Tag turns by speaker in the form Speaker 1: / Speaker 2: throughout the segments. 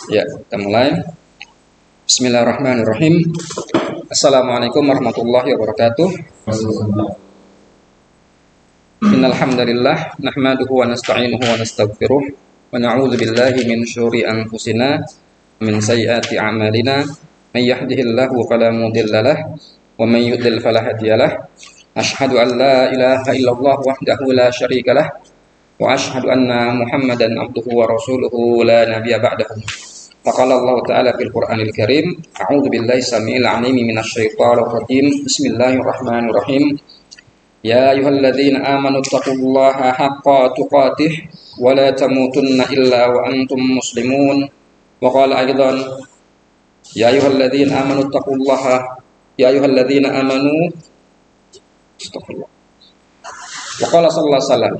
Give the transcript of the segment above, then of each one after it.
Speaker 1: Ya, kita mulai. Bismillahirrahmanirrahim. Assalamualaikum warahmatullahi wabarakatuh. Innal hamdalillah nahmaduhu wa nasta'inuhu wa nastaghfiruh wa na'udzu billahi min syururi anfusina min sayyiati a'malina. May yahdihillahu fala mudilla lahu wa may yudlil fala hadiyalah. Asyhadu an la ilaha illallah wahdahu la syarika lah wa asyhadu anna Muhammadan abduhu wa rasuluhu la nabiyya ba'dahu. Faqala Allah Ta'ala fil Qur'anil Karim, a'udzu billahi samiil 'aliim minasyaitonir rajim. Bismillahirrahmanirrahim. Ya ayyuhalladzina amanu taqullaha haqqa tuqatih wa la tamutunna illa wa antum muslimun. Wa qala aidan, ya ayyuhalladzina amanu taqullaha ya ayyuhalladzina amanu astaghfirullah. Wa qala sallallahu alaihi wasallam,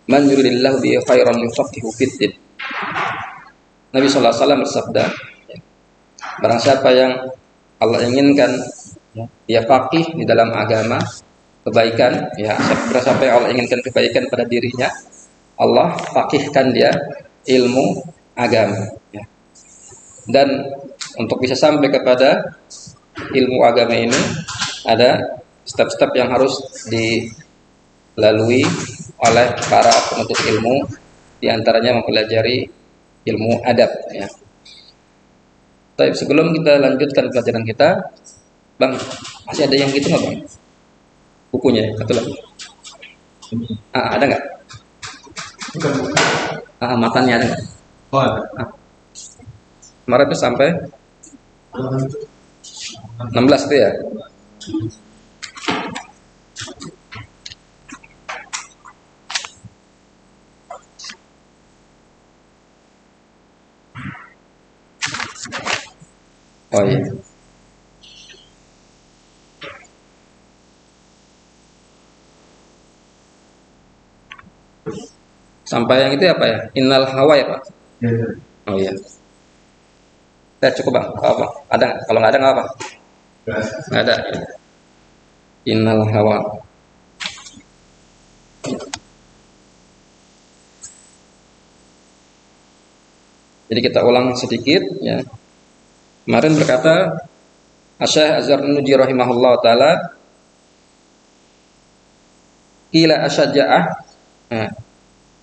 Speaker 1: man yuridillahu bihi khairan yufaqihu fiddin. Nabi sallallahu alaihi wasallam bersabda, barang siapa yang Allah inginkan dia faqih di dalam agama, kebaikan, ya, barang siapa yang Allah inginkan kebaikan pada dirinya, Allah faqihkan dia ilmu agama, ya. Dan untuk bisa sampai kepada ilmu agama ini ada step-step yang harus dilalui oleh para penuntut ilmu, diantaranya mempelajari ilmu adab, ya. Tapi sebelum kita lanjutkan pelajaran kita, Bang, masih ada yang gitu nggak, Bang? Bukunya, betul lah. Ada nggak? Matanya ada nggak?
Speaker 2: Oh, ada.
Speaker 1: Kemarin itu sampai 16 itu ya. Oh iya. Sampai yang itu apa ya? Innal hawa ya, Pak?
Speaker 2: Ya.
Speaker 1: Oh iya. Kita cukup, Bang. Apa? Ada nggak? Kalau nggak ada nggak apa? Nggak ada. Innal hawa. Jadi kita ulang sedikit, ya. Kemarin berkata Asy-Syaikh Az-Zarnuji rahimahullah taala, qila asyaja'ah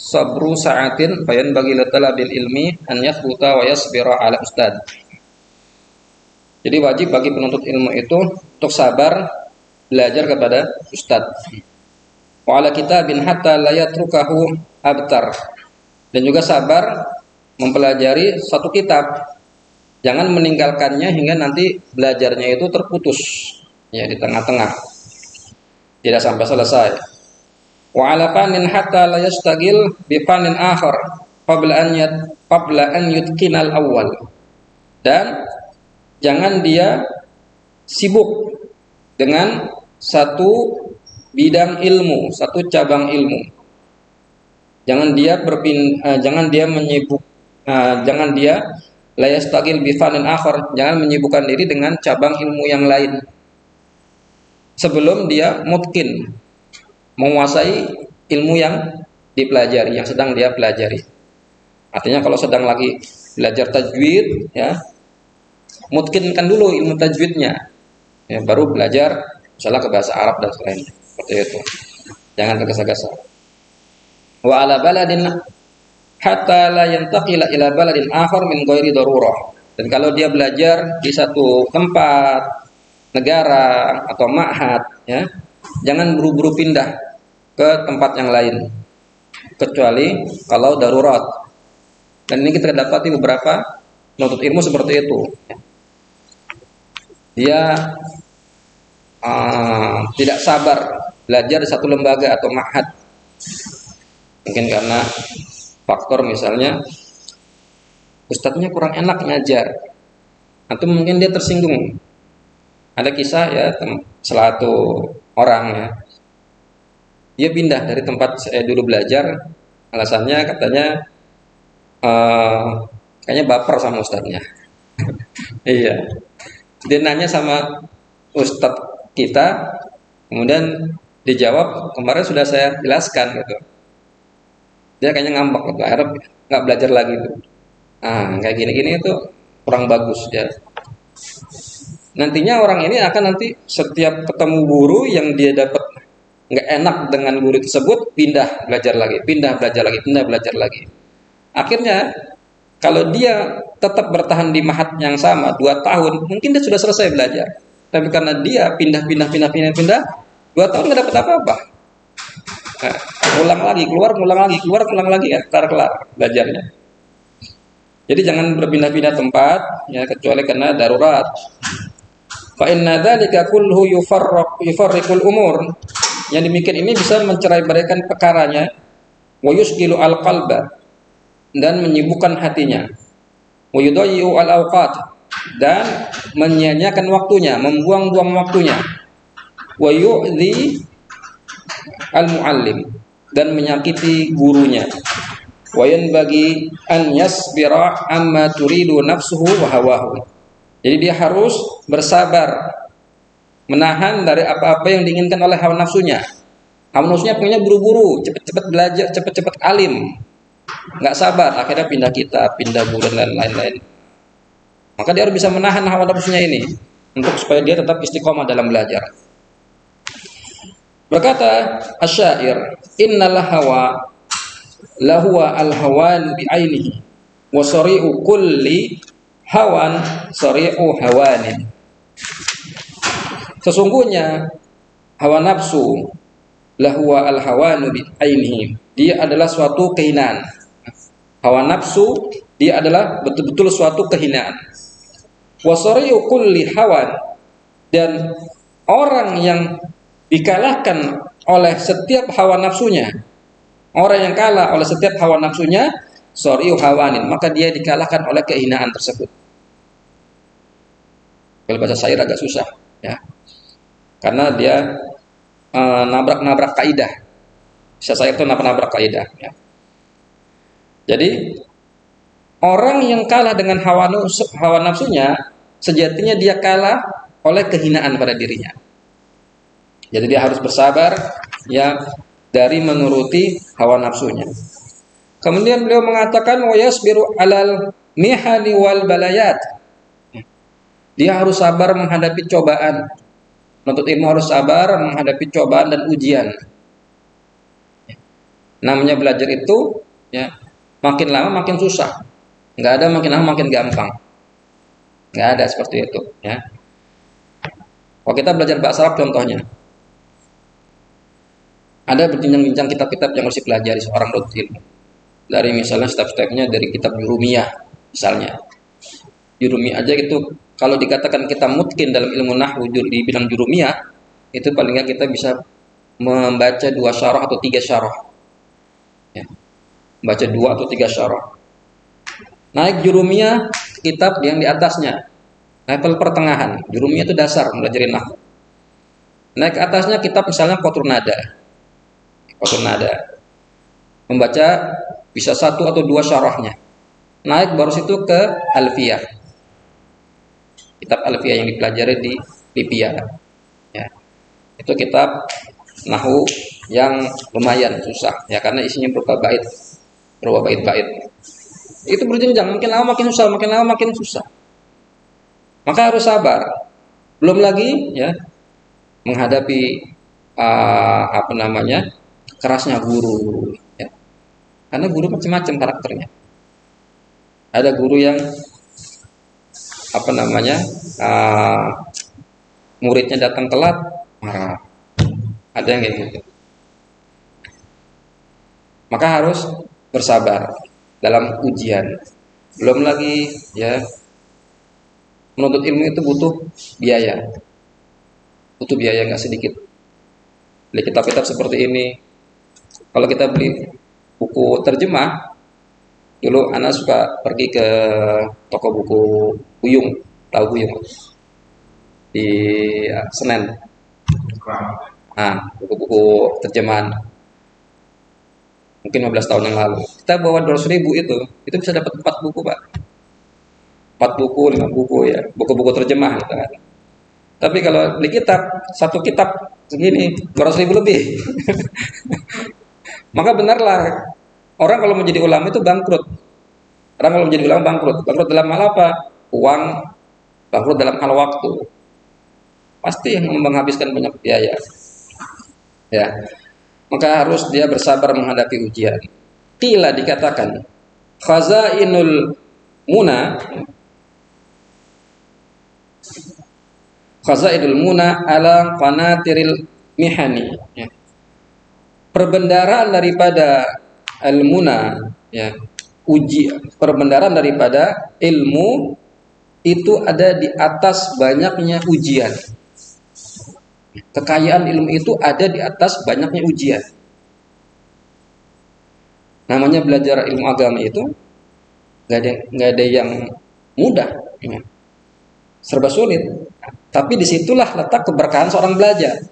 Speaker 1: sabru sa'atin bayan bagi talabil ilmi an yathbuta wa yasbira ala ustad. Jadi wajib bagi penuntut ilmu itu untuk sabar belajar kepada ustad. Wa ala kitabin hatta la yatrukahu abtar. Dan juga sabar mempelajari satu kitab, jangan meninggalkannya hingga nanti belajarnya itu terputus, ya, di tengah-tengah, tidak sampai selesai. Wa ala fanin hatta la yastagil bi fanin akhar qabla an yutqinal awwal. Dan jangan dia sibuk dengan satu bidang ilmu, satu cabang ilmu. Jangan dia la yastagil bi fanin akhar, jangan menyibukkan diri dengan cabang ilmu yang lain sebelum dia mutqin, menguasai ilmu yang dipelajari, yang sedang dia pelajari. Artinya kalau sedang lagi belajar tajwid, ya, mutqinkan dulu ilmu tajwidnya, ya, baru belajar misalnya ke bahasa Arab dan lain-lain. Seperti itu. Jangan tergesa-gesa. Wa ala baladin hatta la yantaqila ila baladin akhar min ghairi darurah. Dan kalau dia belajar di satu tempat, negara atau ma'had, ya, jangan buru-buru pindah ke tempat yang lain kecuali kalau darurat. Dan ini kita dapati beberapa penuntut ilmu seperti itu. Dia tidak sabar belajar di satu lembaga atau ma'had. Mungkin karena faktor misalnya ustadznya kurang enak ngajar, atau mungkin dia tersinggung. Ada kisah, ya, salah satu orang, ya, dia pindah dari tempat saya dulu belajar, alasannya katanya kayaknya baper sama ustadznya. Iya, dia nanya sama ustadz kita, kemudian dijawab kemarin sudah saya jelaskan gitu. Dia kayaknya ngambek gitu, akhirnya nggak belajar lagi tuh. Kayak gini-gini itu kurang bagus ya. Nantinya orang ini akan nanti setiap ketemu guru yang dia dapat nggak enak dengan guru tersebut, pindah belajar lagi, pindah belajar lagi, pindah belajar lagi. Akhirnya kalau dia tetap bertahan di mahat yang sama 2 tahun, mungkin dia sudah selesai belajar. Tapi karena dia pindah, 2 tahun nggak dapat apa-apa. Nah, ulang lagi, keluar, ulang lagi, keluar, ulang lagi, ya, kelar belajarnya. Jadi jangan berpindah-pindah tempat, ya kecuali karena darurat. Fa inna dzalika kulluhu yufarriqul umur. Yang demikian ini bisa mencerai-beraikan perkaranya, wa yusqilu al-qalba, dan menyibukkan hatinya, wa yudayyi'u al-awqat, dan menyia-nyiakan waktunya, membuang-buang waktunya, wa yu'dhi al-muallim, dan menyakiti gurunya, wa yanbaghi an yasbira amma turidu nafsuhu wa hawahu. Jadi dia harus bersabar, menahan dari apa-apa yang diinginkan oleh hawa nafsunya. Hawa nafsunya pengennya buru-buru, cepat-cepat belajar, cepat-cepat alim. Nggak sabar, akhirnya pindah kitab, pindah guru dan lain-lain. Maka dia harus bisa menahan hawa nafsunya ini untuk supaya dia tetap istiqomah dalam belajar. Berkata asyair, innal hawa lahuwa al-hawan bi ainihi wa sari'u kulli hawan sari'u hawanin. Sesungguhnya hawa nafsu lahuwa al-hawanu bi ainihi, dia adalah suatu kehinaan. Hawa nafsu dia adalah betul-betul suatu kehinaan. Wa sari'u kulli hawan, dan orang yang dikalahkan oleh setiap hawa nafsunya, orang yang kalah oleh setiap hawa nafsunya, sari'u hawanin, maka dia dikalahkan oleh kehinaan tersebut. Kalau bahasa syair agak susah, ya. Karena dia nabrak-nabrak kaidah. Bisa saya itu nabrak-nabrak kaidah. Ya. Jadi orang yang kalah dengan hawa nafsunya, sejatinya dia kalah oleh kehinaan pada dirinya. Jadi dia harus bersabar ya dari menuruti hawa nafsunya. Kemudian beliau mengatakan wa yasbiru alal mihani wal balayat. Dia harus sabar menghadapi cobaan. Penuntut ilmu harus sabar menghadapi cobaan dan ujian. Namanya belajar itu, ya, makin lama makin susah. Nggak ada makin lama makin gampang. Nggak ada seperti itu. Ya. Kalau kita belajar bahasa Arab contohnya, ada berbincang-bincang kitab-kitab yang harus dipelajari seorang penuntut ilmu. Dari misalnya step-stepnya dari kitab Jurumiyah, misalnya. Jurumiyah aja itu, kalau dikatakan kita mungkin dalam ilmu nahwu di bidang jurumiyah, itu paling nggak kita bisa membaca 2 syarah atau 3 syarah. Ya. Baca 2 atau 3 syarah. Naik jurumiyah, kitab yang di atasnya. Level pertengahan. Jurumiyah itu dasar belajar nahwu. Naik ke atasnya kitab misalnya Qatrun Nada. Qatrun Nada. Membaca bisa 1 atau 2 syarahnya. Naik baru situ ke Alfiyah. Kitab Alfiyah yang dipelajari di Libya, ya. Itu kitab nahwu yang lumayan susah, ya, karena isinya berupa bait-bait. Itu berjenjang, makin lama makin susah, makin lama makin susah. Maka harus sabar. Belum lagi, ya, menghadapi kerasnya guru, ya. Karena guru macam-macam karakternya. Ada guru yang muridnya datang telat, marah. Ada yang kayak gitu. Maka harus bersabar dalam ujian. Belum lagi, ya, menuntut ilmu itu butuh biaya. Butuh biaya nggak sedikit. Beli kitab-kitab seperti ini. Kalau kita beli buku terjemah, dulu anak suka pergi ke toko buku Buyung, tahu Buyung? Di Senen. Buku-buku terjemahan. Mungkin 15 tahun yang lalu. Kita bawa 200.000 itu bisa dapat 4 buku, Pak. 4 buku, 5 buku, ya. Buku-buku terjemah gitu kan. Tapi kalau beli kitab, 1 kitab segini 200.000 lebih. Maka benarlah Orang kalau menjadi ulama itu bangkrut. Orang kalau menjadi ulama bangkrut. Bangkrut dalam hal apa? Uang, bangkrut dalam hal waktu. Pasti yang menghabiskan banyak biaya. Ya, maka harus dia bersabar menghadapi ujian. Qila dikatakan, khazainul muna, khazainul muna ala qanatiril mihani. Ya. Perbendaraan daripada al-muna, ya, perbendaraan daripada ilmu itu ada di atas banyaknya ujian. Kekayaan ilmu itu ada di atas banyaknya ujian. Namanya belajar ilmu agama itu nggak ada yang mudah, ya. Serba sulit. Tapi disitulah letak keberkahan seorang belajar.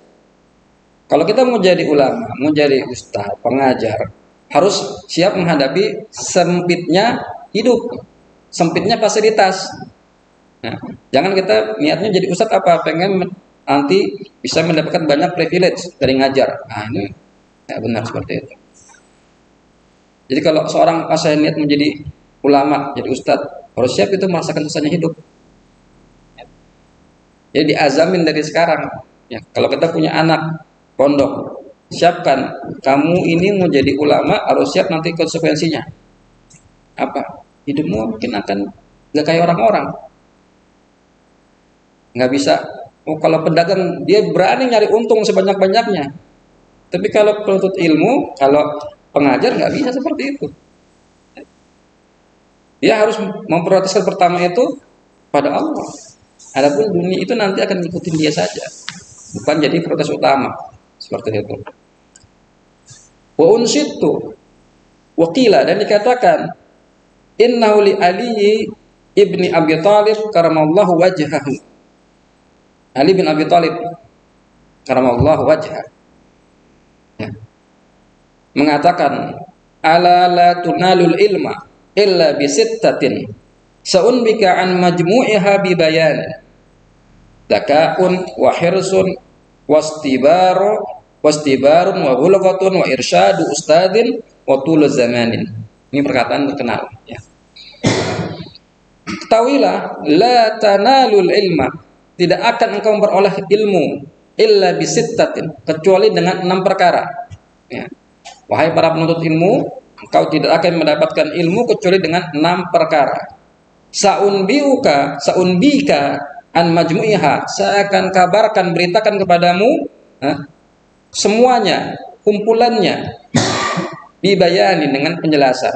Speaker 1: Kalau kita mau jadi ulama, mau jadi ustaz, pengajar, harus siap menghadapi sempitnya hidup, sempitnya fasilitas. Nah, jangan kita niatnya jadi ustaz apa, pengen nanti bisa mendapatkan banyak privilege dari ngajar. Nah, ini tidak benar seperti itu. Jadi kalau seorang pas niat menjadi ulama, jadi ustaz, harus siap itu merasakan susahnya hidup. Jadi diazamin dari sekarang. Ya, kalau kita punya anak pondok, siapkan kamu ini mau jadi ulama, harus siap nanti konsekuensinya. Apa? Hidupmu mungkin akan nggak kayak orang-orang. Nggak bisa. Oh, kalau pedagang dia berani nyari untung sebanyak-banyaknya. Tapi kalau penuntut ilmu, kalau pengajar nggak bisa seperti itu. Dia harus memprioritaskan pertama itu pada Allah. Adapun dunia itu nanti akan ngikutin dia saja, bukan jadi prioritas utama seperti itu. Wa unsitu waqila, dan dikatakan innahu li Ali ibni Abi Thalib karamallahu wajhahu. Ali bin Abi Thalib karamallahu wajhahu, ya, mengatakan ala la tunalul ilma illa bi sittatin sa'unbika an majmu'iha bi bayan zaka'un wa hirsun wastibarun wa hulqatun wa irsyadu ustadin wa tul zamanin. Ini perkataan terkenal, ya. Ketahuilah la tanalul ilma, tidak akan engkau memperoleh ilmu illa bi sittatin, kecuali dengan 6 perkara, ya. Wahai para penuntut ilmu, engkau tidak akan mendapatkan ilmu kecuali dengan 6 perkara. Sa'unbika an majmu'iha, saya akan kabarkan, beritakan kepadamu semuanya, kumpulannya, dibayani dengan penjelasan.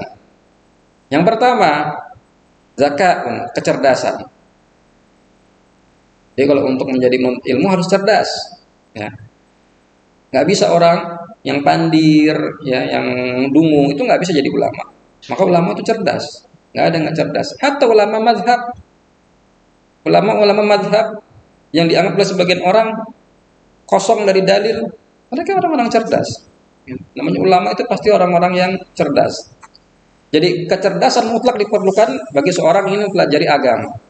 Speaker 1: Yang pertama, zakatun, kecerdasan. Jadi kalau untuk menjadi ilmu harus cerdas, ya. Nggak bisa orang yang pandir, ya, yang dungu itu nggak bisa jadi ulama. Maka ulama itu cerdas. Nggak ada nggak cerdas. Hatta ulama mazhab, ulama mazhab yang dianggap oleh sebagian orang kosong dari dalil, mereka orang-orang cerdas. Namanya ulama itu pasti orang-orang yang cerdas. Jadi kecerdasan mutlak diperlukan bagi seorang yang mempelajari agama.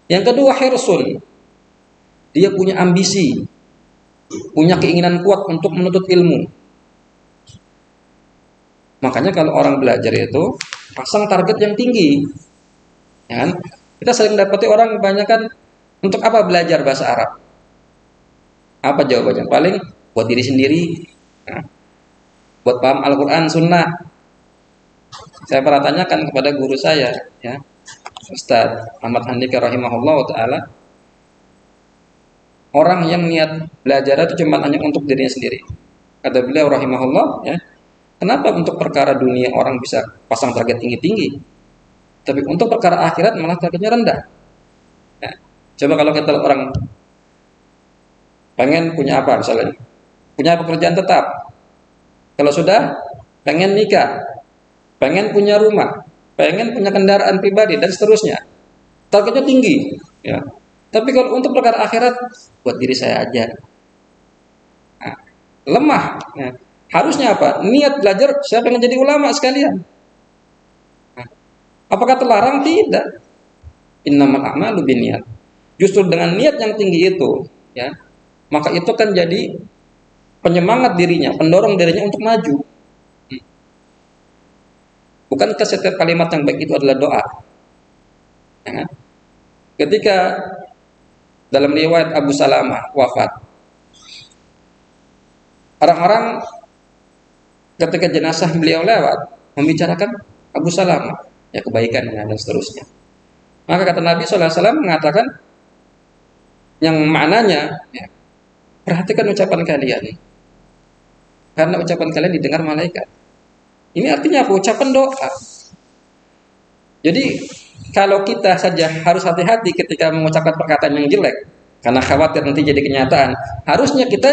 Speaker 1: Yang kedua, hirsun. Dia punya ambisi, punya keinginan kuat untuk menuntut ilmu. Makanya kalau orang belajar itu pasang target yang tinggi, ya kan? Kita sering dapati orang kebanyakan untuk apa belajar bahasa Arab? Apa jawabannya? Paling buat diri sendiri, ya. Buat paham Al-Quran, Sunnah. Saya pernah tanyakan kepada guru saya, ya, Ustaz Ahmad Handika rahimahullah ta'ala, orang yang niat belajar itu cuma hanya untuk dirinya sendiri. Kata beliau rahimahullah, ya, kenapa untuk perkara dunia orang bisa pasang target tinggi-tinggi, tapi untuk perkara akhirat malah targetnya rendah? Nah, coba kalau kita orang pengen punya apa misalnya, punya pekerjaan tetap, kalau sudah pengen nikah, pengen punya rumah, pengen punya kendaraan pribadi dan seterusnya, targetnya tinggi, ya. Tapi kalau untuk perkara akhirat, buat diri saya aja, nah, lemah. Ya. Harusnya apa? Niat belajar, saya pengen jadi ulama sekalian. Nah, apakah terlarang? Tidak. Innamal a'malu binniyat. Justru dengan niat yang tinggi itu, ya, maka itu kan jadi penyemangat dirinya, pendorong dirinya untuk maju. Bukankah setiap kalimat yang baik itu adalah doa? Ya kan? Ketika dalam riwayat Abu Salamah wafat, orang-orang ketika jenazah beliau lewat membicarakan Abu Salamah, ya kebaikannya dan seterusnya. Maka kata Nabi SAW mengatakan yang maknanya, ya, perhatikan ucapan kalian, karena ucapan kalian didengar malaikat. Ini artinya apa? Ucapan doa. Jadi kalau kita saja harus hati-hati ketika mengucapkan perkataan yang jelek, karena khawatir nanti jadi kenyataan, harusnya kita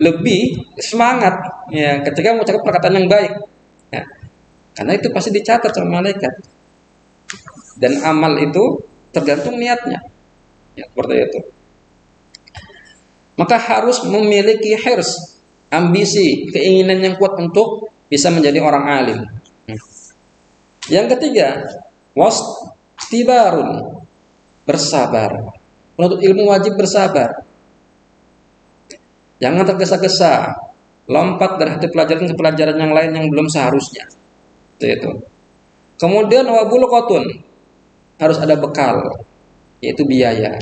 Speaker 1: lebih semangat ya ketika mengucapkan perkataan yang baik. Ya, karena itu pasti dicatat sama malaikat. Dan amal itu tergantung niatnya. Ya, seperti itu. Maka harus memiliki hirs, ambisi, keinginan yang kuat untuk bisa menjadi orang alim. Yang ketiga, wastibarun, bersabar. Penuntut ilmu wajib bersabar. Jangan tergesa-gesa, lompat dari hati pelajaran ke pelajaran yang lain yang belum seharusnya. Itu. Kemudian wabulqatun, harus ada bekal, yaitu biaya.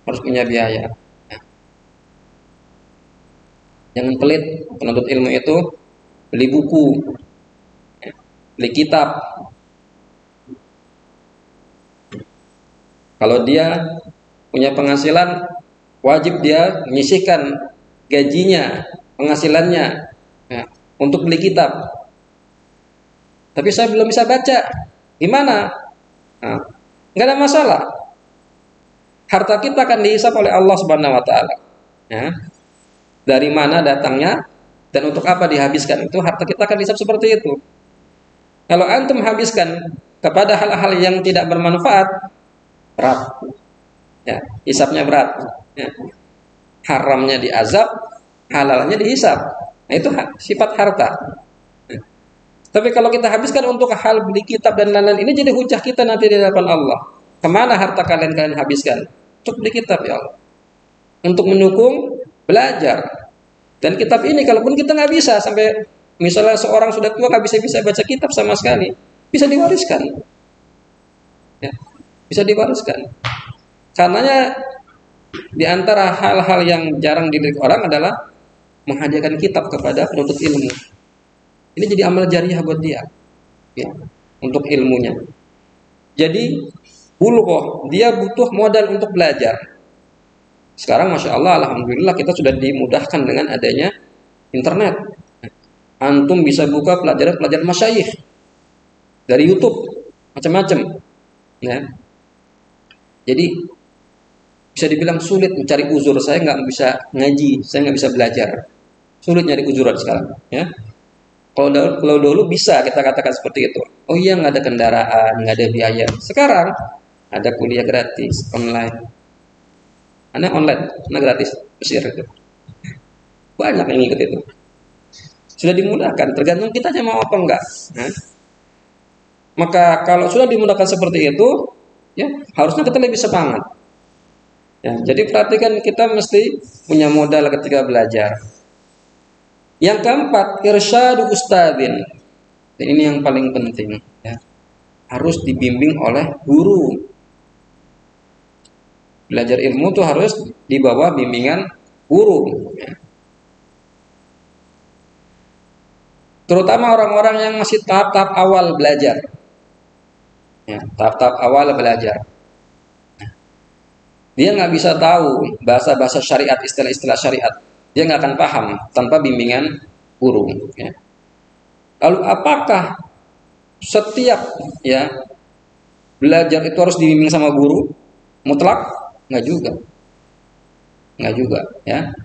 Speaker 1: Harus punya biaya. Jangan pelit, penuntut ilmu itu beli buku, beli kitab. Kalau dia punya penghasilan, wajib dia menyisihkan gajinya, penghasilannya ya, untuk beli kitab. Tapi saya belum bisa baca, gimana? Nah, nggak ada masalah. Harta kita akan dihisab oleh Allah Subhanahu Wa Taala. Ya. Dari mana datangnya dan untuk apa dihabiskan, itu harta kita akan dihisab seperti itu. Kalau antum habiskan kepada hal-hal yang tidak bermanfaat, berat. Ya, hisabnya berat. Ya. Haramnya diazab, halalnya dihisab. Nah, itu sifat harta. Ya. Tapi kalau kita habiskan untuk hal beli kitab dan lain-lain, ini jadi hujah kita nanti di hadapan Allah. Kemana harta kalian habiskan? Untuk beli kitab ya Allah. Untuk mendukung belajar. Dan kitab ini kalaupun kita nggak bisa sampai misalnya seorang sudah tua nggak bisa baca kitab sama sekali, bisa diwariskan. Ya, bisa diwariskan. Karenanya di antara hal-hal yang jarang dimiliki orang adalah menghadiahkan kitab kepada penuntut ilmu. Ini jadi amal jariah buat dia, ya, untuk ilmunya. Jadi bulughah, dia butuh modal untuk belajar. Sekarang masya Allah, alhamdulillah kita sudah dimudahkan dengan adanya internet. Antum bisa buka pelajaran-pelajaran masyayikh dari YouTube, macam-macam. Ya. Jadi bisa dibilang sulit mencari uzur, saya nggak bisa ngaji, saya nggak bisa belajar. Sulit nyari uzuran sekarang. Ya. Kalau dulu bisa kita katakan seperti itu. Oh iya, nggak ada kendaraan, nggak ada biaya. Sekarang ada kuliah gratis online. Karena online, karena gratis, Mesir itu. Banyak yang ikut itu. Sudah dimudahkan, tergantung kita mau apa enggak. Nah, maka kalau sudah dimudahkan seperti itu, ya harusnya kita lebih semangat. Ya, jadi perhatikan kita mesti punya modal ketika belajar. Yang keempat, irsyadu ustadzin. Dan ini yang paling penting. Ya. Harus dibimbing oleh guru. Belajar ilmu itu harus di bawah bimbingan guru. Ya. Terutama orang-orang yang masih tahap-tahap awal belajar. Ya, tahap-tahap awal belajar. Dia nggak bisa tahu bahasa-bahasa syariat, istilah-istilah syariat. Dia nggak akan paham tanpa bimbingan guru. Ya. Lalu apakah setiap ya belajar itu harus dibimbing sama guru? Mutlak? Nggak juga. Nggak juga. Ya.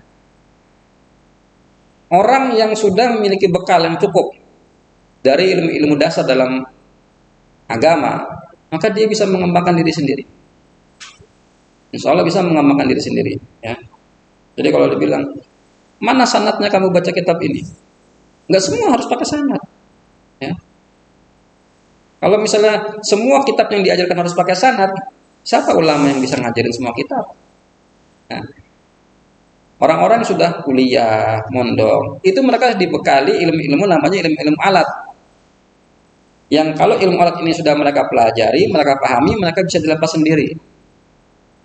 Speaker 1: Orang yang sudah memiliki bekal yang cukup dari ilmu-ilmu dasar dalam agama, maka dia bisa mengembangkan diri sendiri. Insya Allah bisa mengembangkan diri sendiri. Ya. Jadi kalau dibilang, mana sanadnya kamu baca kitab ini? Nggak semua harus pakai sanad. Ya. Kalau misalnya semua kitab yang diajarkan harus pakai sanad, siapa ulama yang bisa ngajarin semua kitab? Nah, orang-orang yang sudah kuliah, mondok, itu mereka dibekali ilmu-ilmu namanya ilmu-ilmu alat. Yang kalau ilmu alat ini sudah mereka pelajari, mereka pahami, mereka bisa dilepas sendiri.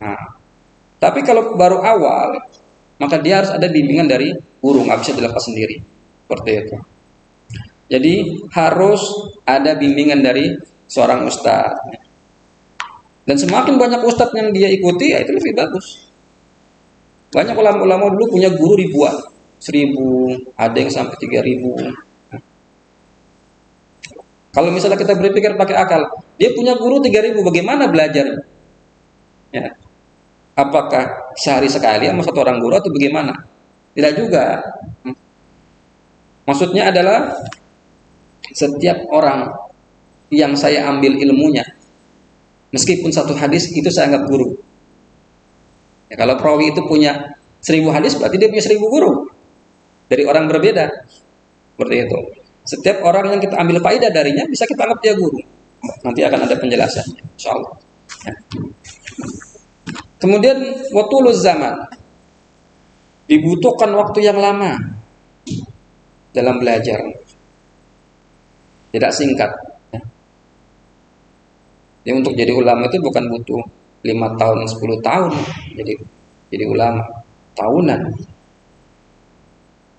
Speaker 1: Nah, tapi kalau baru awal, maka dia harus ada bimbingan dari guru, nggak bisa dilepas sendiri. Seperti itu. Jadi harus ada bimbingan dari seorang ustadz. Dan semakin banyak ustadz yang dia ikuti, ya itu lebih bagus. Banyak ulama-ulama dulu punya guru ribuan, 1.000, ada yang sampai 3.000. Kalau misalnya kita berpikir pakai akal, dia punya guru 3.000, bagaimana belajar? Ya. Apakah sehari sekali sama satu orang guru atau bagaimana? Tidak juga. Maksudnya adalah setiap orang yang saya ambil ilmunya, meskipun satu hadis itu saya anggap guru. Ya, kalau perawi itu punya 1.000 hadis, berarti dia punya 1.000 guru dari orang berbeda. Seperti itu. Setiap orang yang kita ambil faedah darinya bisa kita anggap dia guru. Nanti akan ada penjelasannya, insyaallah. Ya. Kemudian watuluz zaman, dibutuhkan waktu yang lama dalam belajar, tidak singkat. Ya, untuk jadi ulama itu bukan butuh 5 tahun, 10 tahun jadi ulama, tahunan.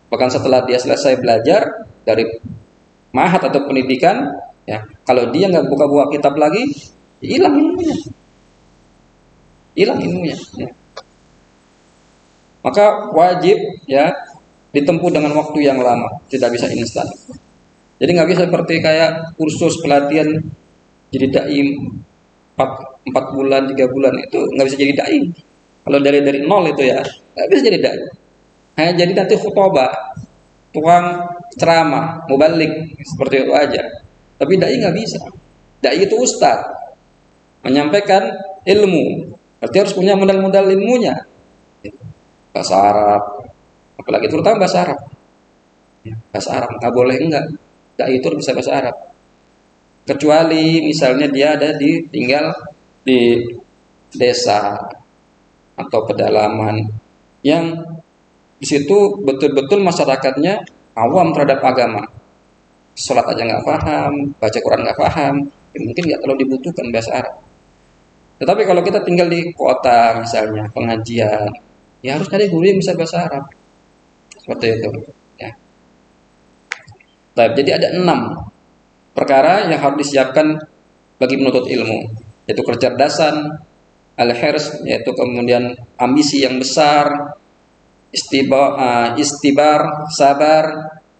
Speaker 1: Bahkan setelah dia selesai belajar dari mahat atau pendidikan, ya, kalau dia nggak buka-buka kitab lagi, hilang ilmunya. Ya. Maka wajib ya ditempuh dengan waktu yang lama, tidak bisa instan. Jadi nggak bisa seperti kayak kursus pelatihan jadi dai 4 bulan, 3 bulan, itu nggak bisa jadi dai. Kalau dari nol itu ya nggak bisa jadi dai. Hanya jadi nanti khutbah, tukang ceramah, mubalik, seperti itu aja. Tapi dai nggak bisa. Dai itu ustaz, menyampaikan ilmu. Berarti harus punya modal-modal ilmunya. Bahasa Arab, apalagi terutama bahasa Arab. Bahasa Arab nggak boleh enggak. Dai itu bisa bahasa Arab. Kecuali misalnya dia tinggal di desa atau pedalaman yang di situ betul-betul masyarakatnya awam terhadap agama. Sholat aja nggak paham, baca Quran nggak paham, ya mungkin nggak terlalu dibutuhkan bahasa Arab. Tetapi kalau kita tinggal di kota misalnya, pengajian, ya harus cari guru yang bisa bahasa Arab. Seperti itu. Ya. Jadi ada 6 perkara yang harus disiapkan bagi penuntut ilmu, yaitu kecerdasan, al-hirs, yaitu kemudian ambisi yang besar, istibar, sabar,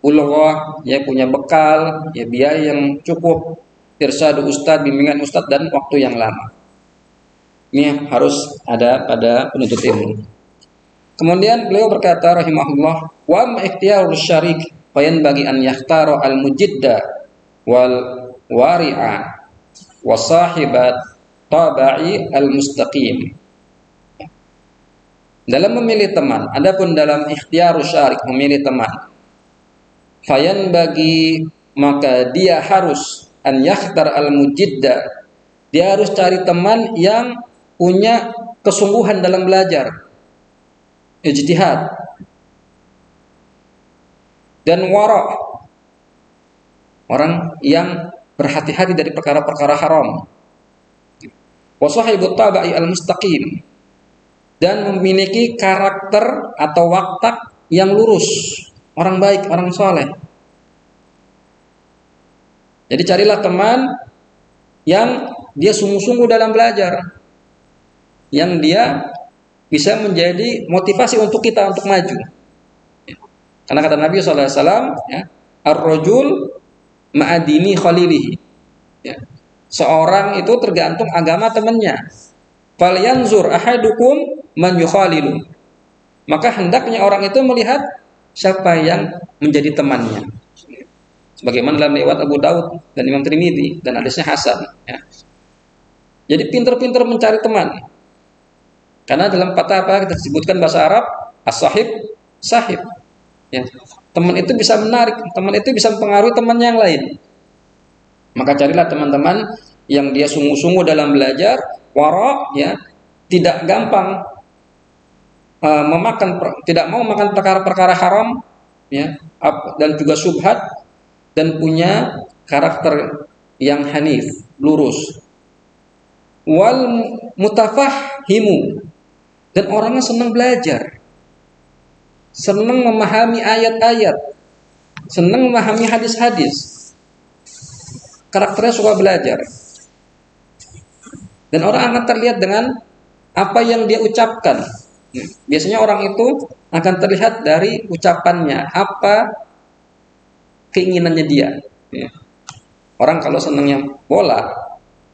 Speaker 1: ulghah, ya punya bekal, ya biaya yang cukup, irsyad ustad, bimbingan ustad, dan waktu yang lama. Ini harus ada pada penuntut ilmu. Kemudian beliau berkata rahimahullah, wa ma ikhtiyarus syarik fayan bagi an yakhtara al-mujidda wal wari'a wa sahibat tabai al-mustaqim. Dalam memilih teman, adapun dalam ikhtiyarus syarik, memilih teman, fayan bagi, maka dia harus an yakhtar al-mujidda, dia harus cari teman yang punya kesungguhan dalam belajar, ijtihad, dan wara', orang yang berhati-hati dari perkara-perkara haram, wa sahibut tabai al-mustaqim, dan memiliki karakter atau watak yang lurus, orang baik, orang soleh. Jadi carilah teman yang dia sungguh-sungguh dalam belajar, yang dia bisa menjadi motivasi untuk kita untuk maju. Karena kata Nabi SAW, ya, ar-rajul ma'adini khalilihi. Ya. Seorang itu tergantung agama temannya. Falyanzur ahadukum man yukhalilu. Maka hendaknya orang itu melihat siapa yang menjadi temannya. Sebagaimana dalam riwayat Abu Daud dan Imam Tirmidzi dan hadisnya hasan. Ya. Jadi pintar-pintar mencari teman. Karena dalam kata apa kita sebutkan bahasa Arab, as-sahib, sahib. Ya. Teman itu bisa menarik, teman itu bisa mempengaruhi teman yang lain. Maka carilah teman-teman yang dia sungguh-sungguh dalam belajar, wara', ya, tidak gampang tidak mau makan perkara-perkara haram, ya, dan juga syubhat, dan punya karakter yang hanif, lurus. Wal mutafahimu, dan orangnya senang belajar, senang memahami ayat-ayat, senang memahami hadis-hadis. Karakternya suka belajar. Dan orang akan terlihat dengan apa yang dia ucapkan. Biasanya orang itu akan terlihat dari ucapannya, apa keinginannya dia. Orang kalau senangnya bola,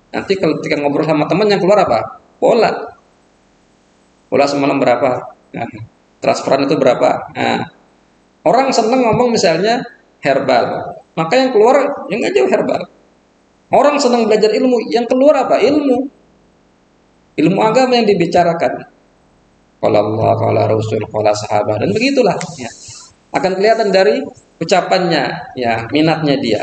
Speaker 1: nanti kalau ketika ngobrol sama teman yang keluar apa? Bola. Bola semalam berapa? Nah, transferan itu berapa? Nah, orang senang ngomong misalnya herbal, maka yang keluar yang nggak jauh herbal. Orang senang belajar ilmu, yang keluar apa? Ilmu agama yang dibicarakan. Qala Allah, qala Rasul, qala sahabat, dan begitulah. Ya. Akan kelihatan dari ucapannya, ya, minatnya dia.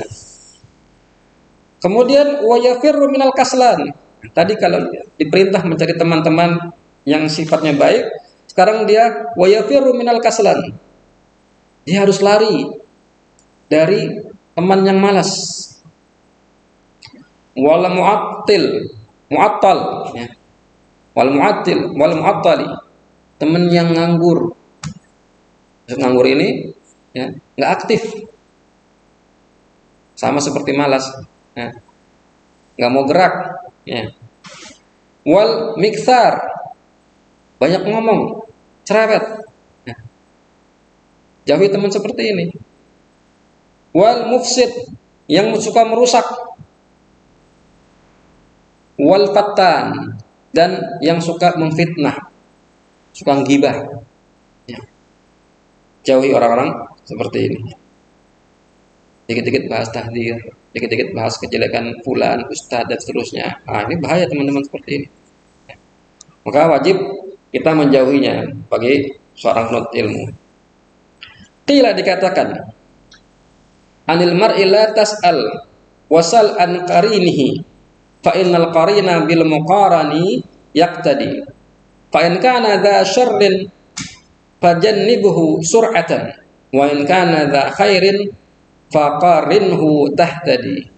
Speaker 1: Kemudian wa yafirru minal kaslan. Tadi kalau diperintah mencari teman-teman yang sifatnya baik, sekarang dia wa yafirru minal kaslan. Dia harus lari dari teman yang malas. Wal mu'attal, ya. Wal mu'attali, teman yang nganggur. Nganggur ini, ya, nggak aktif, sama seperti malas, ya, nggak mau gerak, ya. Wal miksar, banyak ngomong, cerewet, ya. Jauhi teman seperti ini. Wal mufsid, yang suka merusak. Wal fattan, dan yang suka memfitnah, suka gibah. Ya. Jauhi orang-orang seperti ini. Dikit-dikit bahas tahdir, dikit-dikit bahas kejelekan fulan, ustadz, dan seterusnya. Nah, ini bahaya teman-teman seperti ini. Maka wajib kita menjauhinya bagi seorang penuntut ilmu. Qila, dikatakan, anil mar'i la tas'al wasal an qarinihi fa innal qarina bil muqarani yaqtadi fa in kana dha syarrin fajannibuhu sur'atan wa in kana dha khairin faqarinhu tahtadi.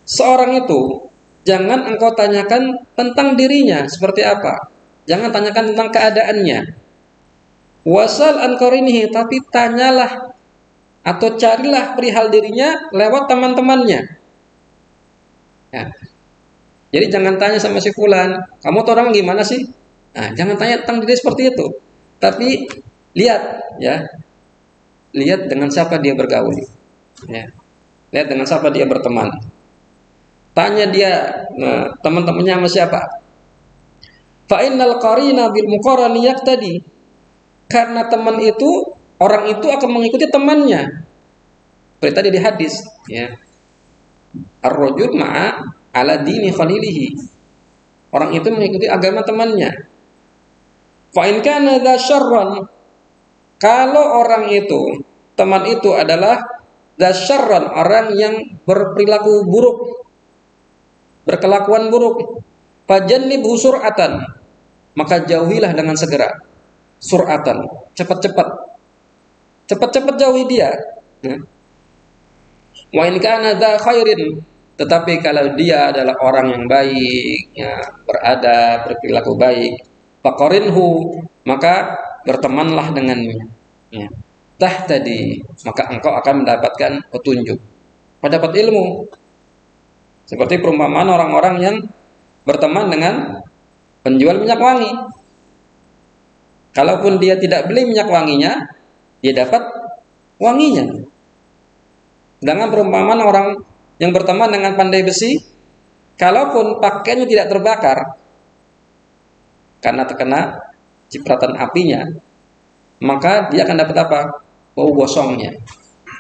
Speaker 1: Seorang itu jangan engkau tanyakan tentang dirinya seperti apa, jangan tanyakan tentang keadaannya. Wasal an qarinihi, tapi tanyalah atau carilah perihal dirinya lewat teman-temannya. Ya. Jadi jangan tanya sama si fulan, kamu tuh orang gimana sih? Nah, jangan tanya tentang diri seperti itu. Tapi lihat, ya, lihat dengan siapa dia bergaul, ya. Lihat dengan siapa dia berteman. Tanya dia, nah, teman-temannya sama siapa? Fa innal qarina bil muqarani yaqtadi, karena teman itu, orang itu akan mengikuti temannya. Seperti tadi di hadis, ya. Ar-rajul ma'a ala dini khalilihi. Orang itu mengikuti agama temannya. Fa in kana dza syarran, kalau orang itu, teman itu adalah dza syarran, orang yang berperilaku buruk, berkelakuan buruk, fajannibhu sur'atan, maka jauhilah dengan segera. Sur'atan, cepat-cepat. Cepat-cepat jauhi dia. Wa in kana dza khairin, tetapi kalau dia adalah orang yang baik, ya, beradab, berperilaku baik, faqarinhu, maka bertemanlah dengannya. Ya. Tahtadi, maka engkau akan mendapatkan petunjuk, mendapat ilmu. Seperti perumpamaan orang-orang yang berteman dengan penjual minyak wangi. Kalaupun dia tidak beli minyak wanginya, dia dapat wanginya. Dengan perumpamaan orang yang berteman dengan pandai besi, kalaupun pakaiannya tidak terbakar karena terkena cipratan apinya, maka dia akan dapat apa? Bau gosongnya.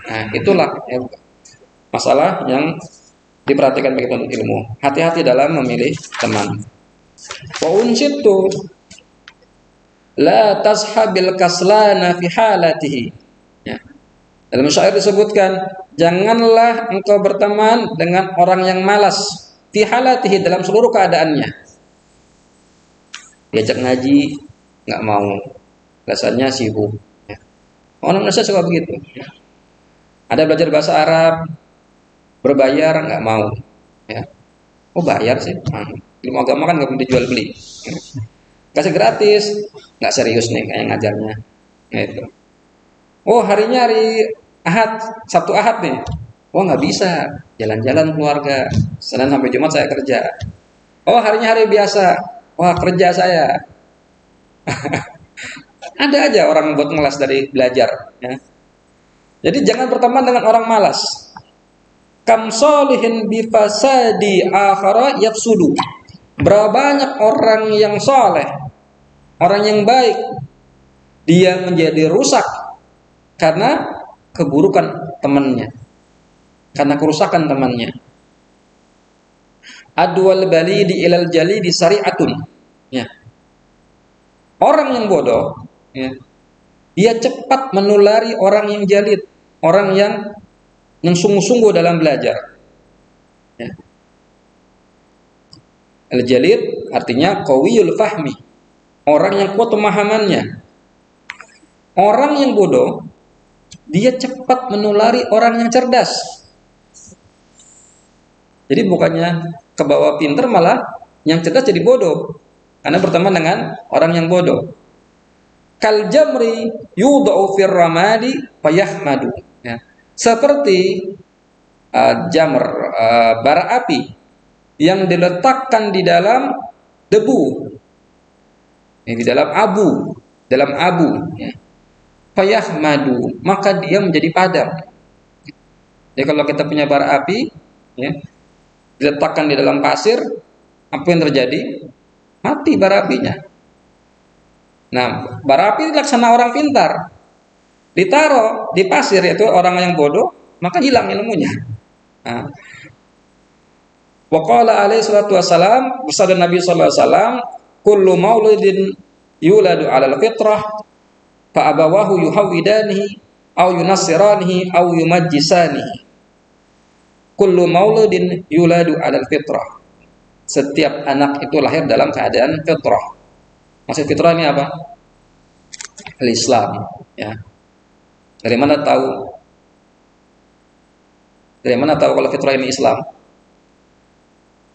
Speaker 1: Nah, itulah masalah yang diperhatikan bagi penuntut ilmu. Hati-hati dalam memilih teman. Wa unsitu la tashabil kaslana fi halatihi. Ya. Dalam syair disebutkan, janganlah engkau berteman dengan orang yang malas fi halatihi, dalam seluruh keadaannya. Diajak ngaji nggak mau, alasannya sibuk. Ya. Orang Indonesia suka begitu. Ya. Ada belajar bahasa Arab, berbayar nggak mau. Ya. Oh bayar sih. Ilmu agama kan nggak boleh dijual beli. Kasih gratis, nggak serius nih kayak ngajarnya. Gitu. Oh harinya hari Ahad, Sabtu Ahad nih. Oh nggak bisa, jalan-jalan keluarga. Senin sampai Jumat saya kerja. Oh harinya hari biasa. Wah kerja saya. Ada aja orang buat ngelas dari belajar. Ya. Jadi jangan berteman dengan orang malas. Kam solihin bifasadi akhara yafsudu. Berapa banyak orang yang soleh, orang yang baik, dia menjadi rusak karena keburukan temannya, karena kerusakan temannya. Adwal balidi ilal jalidi syari'atun. Ya. Orang yang bodoh, ya, dia cepat menulari orang yang jalid, orang yang sungguh-sungguh dalam belajar. Ya. Al-jalid artinya qawiyul fahmi, orang yang kuat pemahamannya. Orang yang bodoh, dia cepat menulari orang yang cerdas. Jadi bukannya ke bawah pinter, malah yang cerdas jadi bodoh karena berteman dengan orang yang bodoh. Kal jamri yudau fir ramadi fayahmadu. Ya. Seperti jamr, bara api yang diletakkan di dalam debu, di dalam abu, ya. Fayahmadu, maka dia menjadi padam. Ya kalau kita punya bara api, ya, diletakkan di dalam pasir, apa yang terjadi? Mati bara apinya. Nah, bara api laksana orang pintar, ditaruh di pasir, yaitu orang yang bodoh, maka hilang ilmunya. Nah, waqala alaihi salatu wassalam, bersabda Nabi sallallahu alaihi wasallam, kullu maulidin yuladu 'alal fitrah fa abawahu yuhawidanihi aw yunassiranihi aw yumajjisanihi. Kullu mauludin yuladu 'alal fitrah. Setiap anak itu lahir dalam keadaan fitrah. Maksud fitrah ini apa? Al-Islam, ya. Dari mana tahu? Dari mana tahu kalau fitrah ini Islam?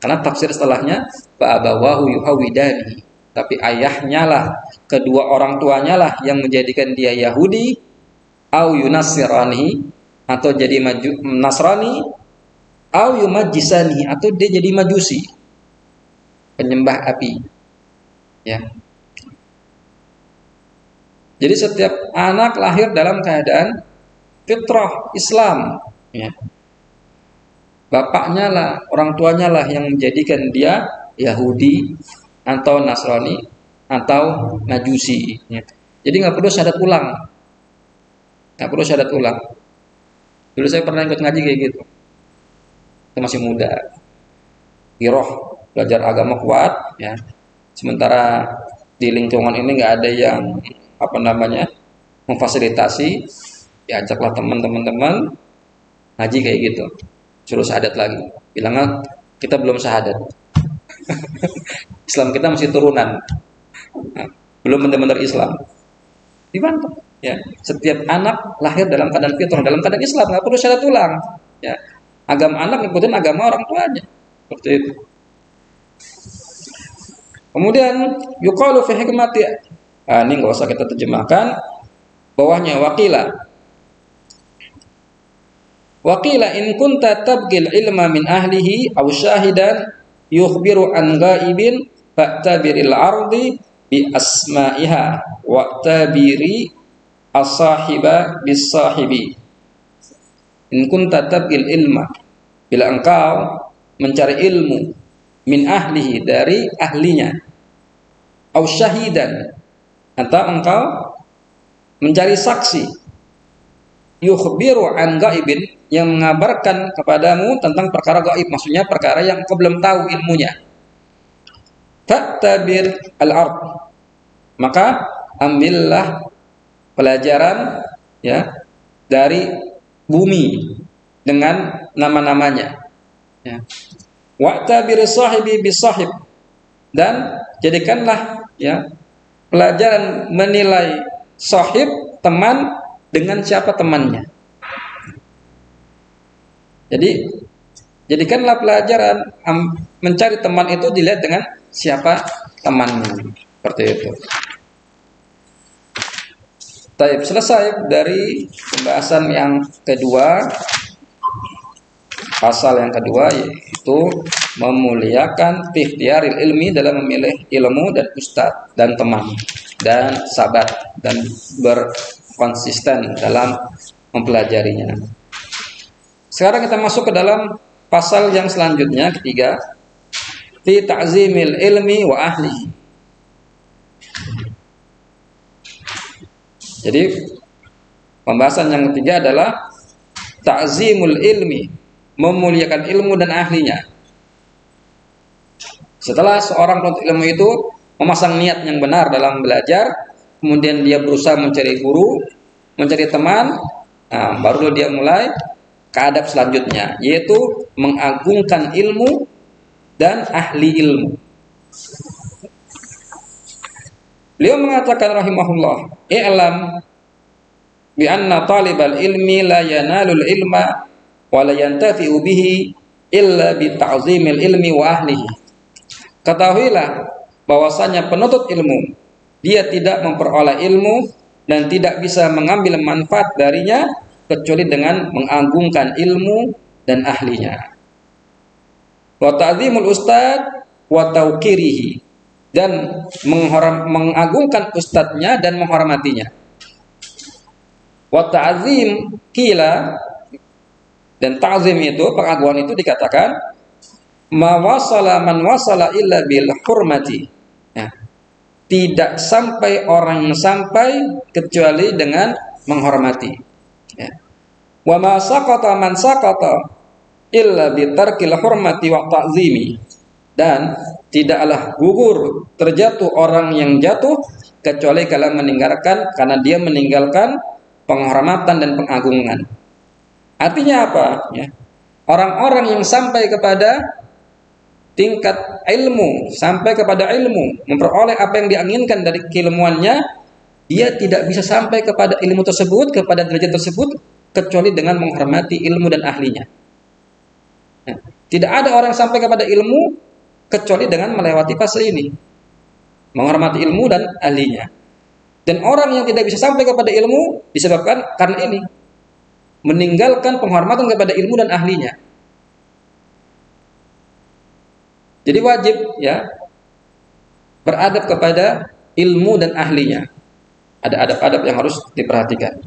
Speaker 1: Karena tafsir setelahnya fa abawahu yuhawidanihi. Tapi ayahnya lah, kedua orang tuanya lah yang menjadikan dia Yahudi, au yunassirani, atau jadi Nasrani, au yumajjisani, atau dia jadi Majusi, penyembah api. Ya. Jadi setiap anak lahir dalam keadaan fitrah Islam. Ya. Bapaknya lah, orang tuanya lah yang menjadikan dia Yahudi, atau Nasrani, atau Majusi. Ya. Jadi nggak perlu syahadat ulang. Nggak perlu syahadat ulang. Dulu saya pernah ikut ngaji kayak gitu. Saya masih muda. Giroh, belajar agama kuat. Ya. Sementara di lingkungan ini nggak ada yang memfasilitasi. Diajaklah teman-teman ngaji kayak gitu. Suruh syahadat lagi. Bilangnya kita belum syahadat. Islam kita masih turunan, belum benar-benar Islam. Dibantah. Ya, setiap anak lahir dalam keadaan fitrah, dalam keadaan Islam, nggak perlu syahadat ulang. Ya, agama anak ngikutin agama orang tuanya, seperti itu. Kemudian yuqalu fi hikmati, ini nggak usah kita terjemahkan. Bawahnya Waqila in kunta tabgil ilma min ahlihi aw syahidan yukhbiru an ghaibin fa'tabiril ardi bi asma'iha wa'tabiri as-sahiba bis sahibi. In kunta tabgil ilma, bila engkau mencari ilmu, min ahlihi, dari ahlinya, aw syahidan, atau engkau mencari saksi, yukhbiru an ghaibin, yang mengabarkan kepadamu tentang perkara gaib, maksudnya perkara yang kau belum tahu ilmunya. Fa'tabir al-ard, maka ambillah pelajaran, ya, dari bumi dengan nama-namanya. Ya. Wa'tabir sahibi bisahib, dan jadikanlah, ya, pelajaran menilai sahib, teman, dengan siapa temannya. Jadi Jadikanlah pelajaran mencari teman itu dilihat dengan siapa temannya. Seperti itu. Baik, selesai dari pembahasan yang kedua. Pasal yang kedua yaitu memuliakan ikhtiaril ilmi dalam memilih ilmu dan ustadz dan teman dan sahabat dan berkonsisten dalam mempelajarinya. Sekarang kita masuk ke dalam pasal yang selanjutnya, ketiga, fi ta'zimil ilmi wa ahlihi. Jadi pembahasan yang ketiga adalah ta'zimul ilmi, memuliakan ilmu dan ahlinya. Setelah seorang penuntut ilmu itu memasang niat yang benar dalam belajar, kemudian dia berusaha mencari guru, mencari teman, baru dia mulai ke adab selanjutnya, yaitu mengagungkan ilmu dan ahli ilmu. Beliau mengatakan rahimahullah, "I'lam bi anna talibal ilmi la yanalul ilma wa la yantafi'u bihi illa bi ta'zimil ilmi wa ahlihi." Ketahuilah bahwasanya penuntut ilmu dia tidak memperoleh ilmu dan tidak bisa mengambil manfaat darinya kecuali dengan mengagungkan ilmu dan ahlinya. Wa ta'zimul ustad wa tauqirihi, dan mengagungkan ustadznya dan menghormatinya. Wa ta'zim kila, dan ta'zim itu, pengagungan itu dikatakan ma wasala man wasala illa bil hurmati. Ya. Tidak sampai orang sampai kecuali dengan menghormati. Ya. Wa ma saqata man saqata illa bi tarkil hurmati wa ta'zimi. Dan tidaklah gugur terjatuh orang yang jatuh kecuali kalau meninggalkan, karena dia meninggalkan penghormatan dan pengagungan. Artinya apa? Ya. Orang-orang yang sampai kepada tingkat ilmu, sampai kepada ilmu, memperoleh apa yang diinginkan dari keilmuannya, dia tidak bisa sampai kepada ilmu tersebut, kepada derajat tersebut, kecuali dengan menghormati ilmu dan ahlinya. Ya. Tidak ada orang sampai kepada ilmu kecuali dengan melewati fase ini, menghormati ilmu dan ahlinya. Dan orang yang tidak bisa sampai kepada ilmu disebabkan karena ini, meninggalkan penghormatan kepada ilmu dan ahlinya. Jadi wajib ya beradab kepada ilmu dan ahlinya. Ada adab-adab yang harus diperhatikan.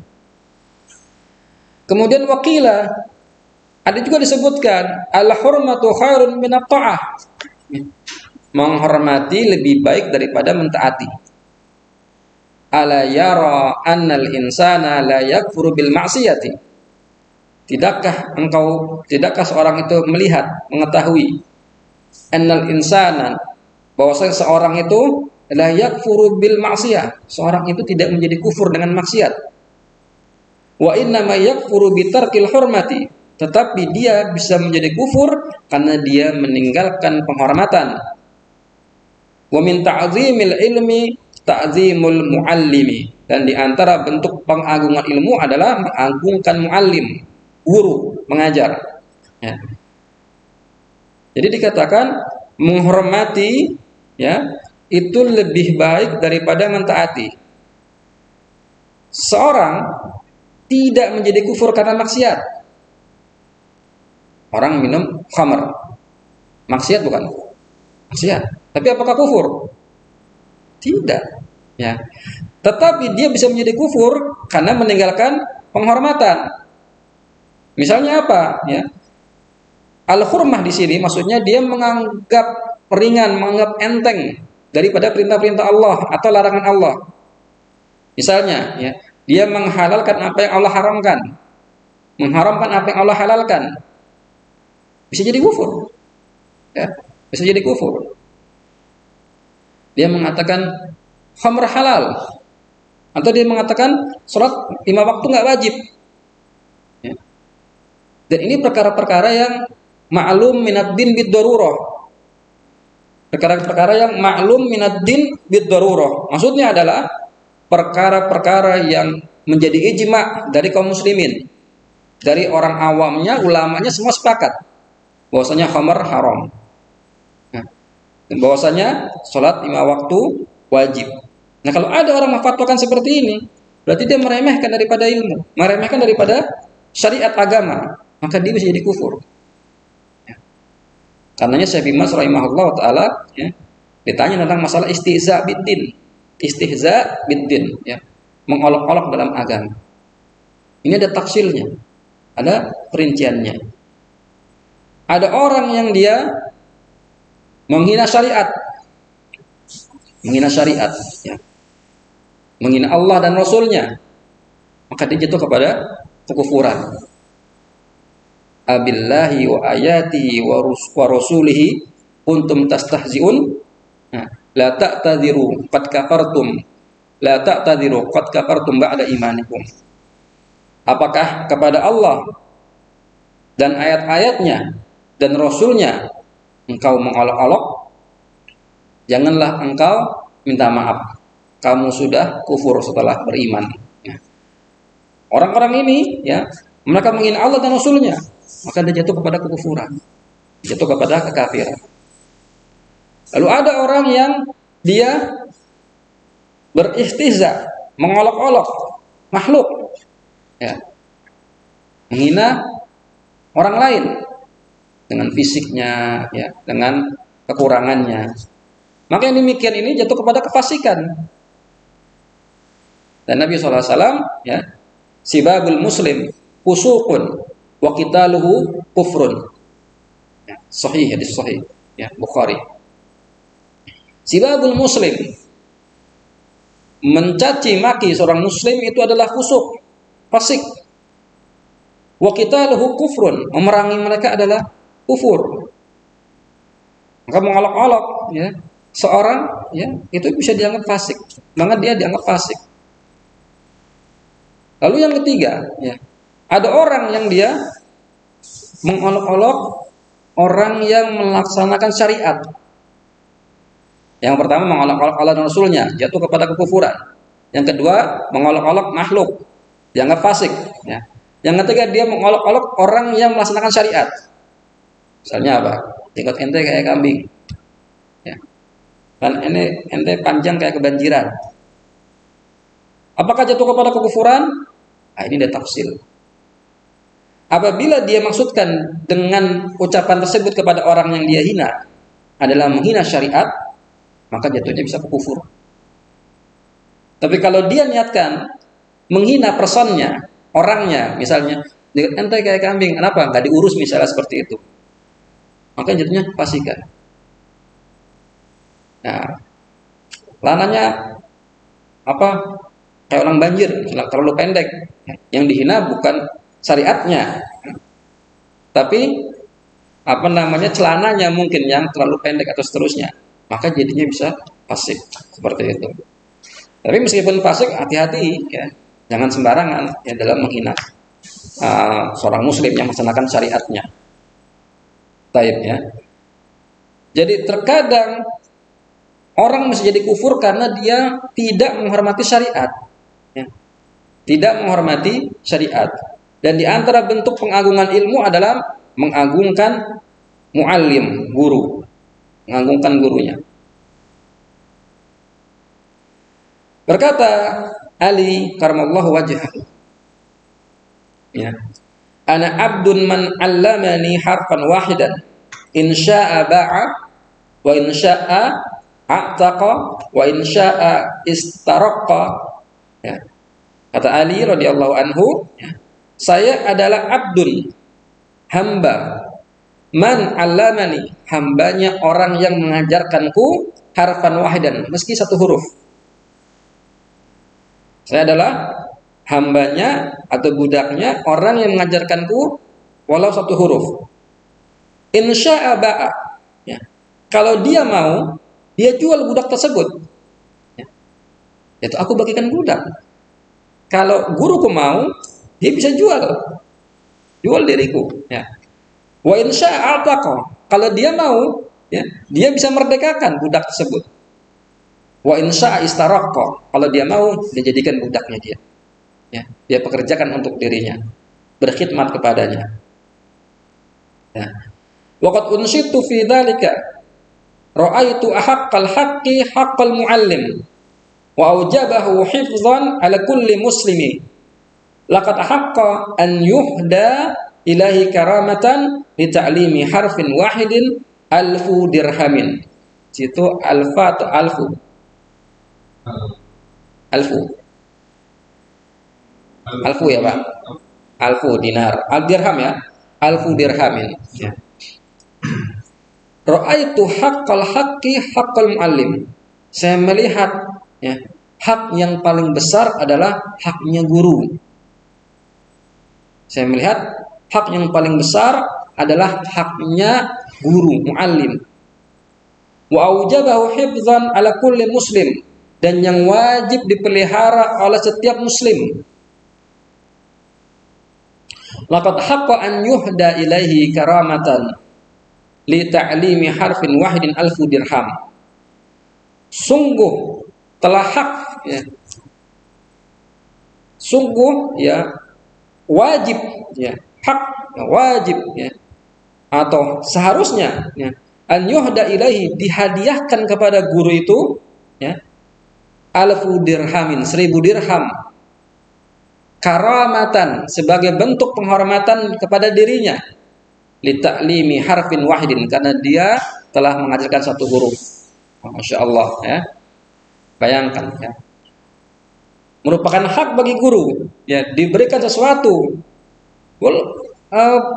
Speaker 1: Kemudian wakilah, ada juga disebutkan al-hurmatu khairun minat ta'ah. Menghormati lebih baik daripada mentaati. Ala yara annal insana la yakfuru bil ma'siyati. Tidakkah seorang itu melihat, mengetahui annal insana, bahwasanya seorang itu la yakfuru bil ma'siyah, seorang itu tidak menjadi kufur dengan maksiat. Wa inna ma yakfuru bi tarkil hurmati, tetapi dia bisa menjadi kufur karena dia meninggalkan penghormatan. Wa min ta'zimil ilmi ta'zimul muallimi, dan di antara bentuk pengagungan ilmu adalah mengagungkan muallim, guru, mengajar. Ya. Jadi dikatakan menghormati ya itu lebih baik daripada mentaati. Seorang tidak menjadi kufur karena maksiat. Orang minum khamr, maksiat bukan? Maksiat. Tapi apakah kufur? Tidak. Ya. Tetapi dia bisa menjadi kufur karena meninggalkan penghormatan. Misalnya apa? Ya. Al-hurmah di sini maksudnya dia menganggap ringan, menganggap enteng daripada perintah-perintah Allah atau larangan Allah. Misalnya, ya, dia menghalalkan apa yang Allah haramkan, mengharamkan apa yang Allah halalkan. Bisa jadi kufur. Ya, bisa jadi kufur. Dia mengatakan khamr halal, atau dia mengatakan sholat 5 waktu nggak wajib. Ya. Dan ini perkara-perkara yang ma'lum minad din bid darurah. Perkara-perkara yang ma'lum minad din bid darurah. Maksudnya adalah perkara-perkara yang menjadi ijma' dari kaum muslimin. Dari orang awamnya, ulamanya semua sepakat. bahwasanya khamar haram. Nah, bahwasanya sholat 5 waktu wajib. Nah, kalau ada orang memfatwakan seperti ini, berarti dia meremehkan daripada ilmu, meremehkan daripada syariat agama, maka dia bisa jadi kufur. Ya. Karenanya Syekh Bin Baz rahimahullah taala ya, ditanya tentang masalah istihza biddin, ya, mengolok-olok dalam agama. Ini ada tafsilnya, ada perinciannya. Ada orang yang dia menghina syariat, ya, menghina Allah dan Rasulnya, maka dia jatuh kepada kekufuran. Abillahi wa ayatihi wa rasulihi kuntum tastahzi'un. Nah, la ta'tadiru qad kafartum ba'da imanikum. Apakah kepada Allah dan ayat-ayatnya dan Rasulnya engkau mengolok-olok? Janganlah engkau minta maaf, kamu sudah kufur setelah beriman. Nah, orang-orang ini ya, mereka menghina Allah dan Rasulnya, maka dia jatuh kepada kekufuran, jatuh kepada kekafiran. Lalu ada orang yang dia beristihza, mengolok-olok makhluk, ya, menghina orang lain dengan fisiknya, ya, dengan kekurangannya. Maka yang demikian ini jatuh kepada kefasikan. Dan Nabi SAW, ya, sibabul muslim fusuqun wa qitaluhu kufrun. Ya, sahih, hadis sahih, ya, Bukhari. Sibabul muslim, mencaci maki seorang muslim itu adalah fusuk, fasik. Wa qitaluhu kufrun, memerangi mereka adalah kufur. Maka mengolok-olok, ya, seorang, ya, itu bisa dianggap fasik, banget dia dianggap fasik. Lalu yang ketiga, ya, ada orang yang dia mengolok-olok orang yang melaksanakan syariat. Yang pertama mengolok-olok Allah dan Rasulnya, jatuh kepada kekufuran. Yang kedua mengolok-olok makhluk, dianggap fasik. Ya. Yang ketiga dia mengolok-olok orang yang melaksanakan syariat. Misalnya apa? Jenggot ente kayak kambing. Ya. Dan ente panjang kayak kebanjiran. Apakah jatuh kepada kekufuran? Nah, ini dia tafsil. Apabila dia maksudkan dengan ucapan tersebut kepada orang yang dia hina adalah menghina syariat, maka jatuhnya bisa kufur. Tapi kalau dia niatkan menghina personnya, orangnya, misalnya ente kayak kambing, kenapa nggak diurus misalnya seperti itu, maka jatuhnya fasikan. Nah, lananya apa? Kayak orang banjir, terlalu pendek. Yang dihina bukan syariatnya, tapi apa namanya, celananya mungkin yang terlalu pendek atau seterusnya, maka jadinya bisa fasik seperti itu. Tapi meskipun fasik, hati-hati, ya, jangan sembarangan ya dalam menghina seorang muslim yang melaksanakan syariatnya. Taib, ya. Jadi terkadang orang bisa jadi kufur karena dia tidak menghormati syariat, ya. Tidak menghormati syariat. Dan di antara bentuk pengagungan ilmu adalah mengagungkan muallim, guru, mengagungkan gurunya. Berkata Ali karamallahu wajhahu, ya, ana abdun man 'allamani harfan wahidan in syaa'a ba'a wa in syaa'a a'taqa wa in syaa'a istaraqqa, ya. Kata Ali radhiyallahu anhu, ya, saya adalah abdun, hamba, man 'allamani, hambanya orang yang mengajarkanku harfan wahidan, meski satu huruf. Saya adalah hambanya atau budaknya orang yang mengajarkanku walau satu huruf. Insya'a ba'a, ya. Kalau dia mau, dia jual budak tersebut, ya. Itu aku bagikan budak. Kalau guruku mau, dia bisa jual diriku, ya. Wa insya'a ataqa, kalau dia mau, ya, dia bisa merdekakan budak tersebut. Wa insya'a istaraqqa, kalau dia mau, dia jadikan budaknya dia. Ya, dia pekerjakan untuk dirinya, berkhidmat kepadanya. Ya. Wa qad unshitu fi dzalika ra'aitu ahaqqal haqqi haqqal muallim wa aujabahu hifdzan ala kulli muslimi laqad haqqa an yuhda ilahi karamatan li ta'limi harfin wahidin alfu dirhamin. Situ alfa atau alfu? Alfu. Alfu ya Pak? Alfu dinar. Al dirham ya? Alfu dirhamin. Ya. Ra'aitu haqqal haqqi haqqal muallim. Saya melihat ya, hak yang paling besar adalah haknya guru. Saya melihat hak yang paling besar adalah haknya guru, muallim. Wa aujabahu hifdzan ala kulli muslim, dan yang wajib dipelihara oleh setiap muslim. Laqad haqqa an yuhda ilaihi karamatan li ta'limi harfin wahidin alfu dirham. Sungguh telah hak ya. Sungguh ya wajib ya, hak ya, wajib ya, atau seharusnya ya, an yuhda ilaihi, dihadiahkan kepada guru itu ya, alfu dirhamin, 1000 dirham, karamatan, sebagai bentuk penghormatan kepada dirinya, li ta'limi harfin wahidin, karena dia telah mengajarkan satu huruf. Masya Allah ya, bayangkan ya, merupakan hak bagi guru ya, diberikan sesuatu.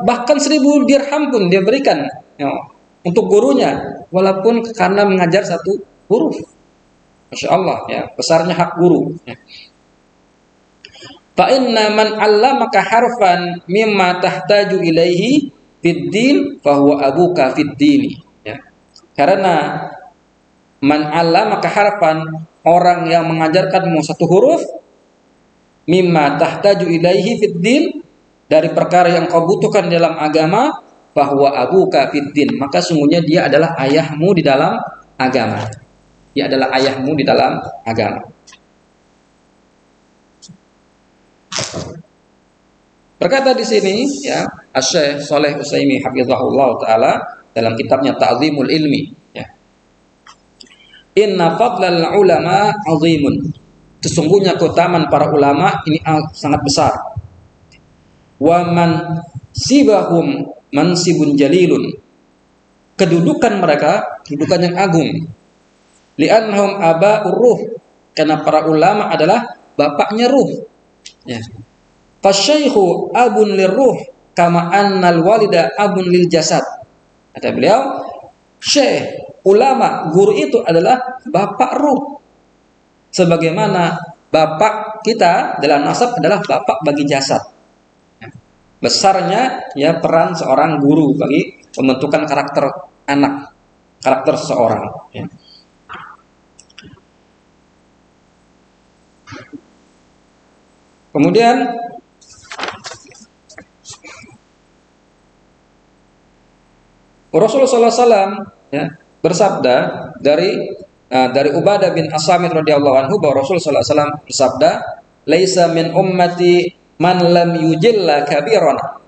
Speaker 1: Bahkan 1000 dirham pun dia berikan ya, untuk gurunya, walaupun karena mengajar satu huruf. Masya Allah ya, besarnya hak guru ya. Fa inna man 'allamaka harfan mimma tahtaju ilaihi fid din fa huwa abuka fid dini ya. Karena man 'allamaka harfan, orang yang mengajarkanmu satu huruf, mimma tahtaju ilaihi fid din, dari perkara yang kau butuhkan dalam agama, bahwa abuka fid din, maka sungguhnya dia adalah ayahmu di dalam agama. Dia adalah ayahmu di dalam agama. Berkata di sini ya, Asy-Syaikh Shalih Utsaimin hafizahullah taala dalam kitabnya Ta'zimul Ilmi ya. Inna fadlal ulama azimun. Sesungguhnya keutamaan para ulama ini sangat besar. Wa man sibahum mansibun jalilun. Kedudukan mereka kedudukan yang agung. Li'annahum aba'ur ruh, karena para ulama adalah bapaknya ruh. Ya. Fasyaikhu abun lirruh kama annal walida abun lil jasad. Kata beliau, syekh, ulama, guru itu adalah bapak ruh. Sebagaimana bapak kita dalam nasab adalah bapak bagi jasad. Besarnya ya peran seorang guru bagi pembentukan karakter anak, karakter seseorang ya. Kemudian Rasulullah SAW ya, bersabda dari Ubadah bin As-Samit radhiyallahu anhu, bahwa Rasulullah SAW bersabda, "Laisa min ummati man lam yujilla kabirana."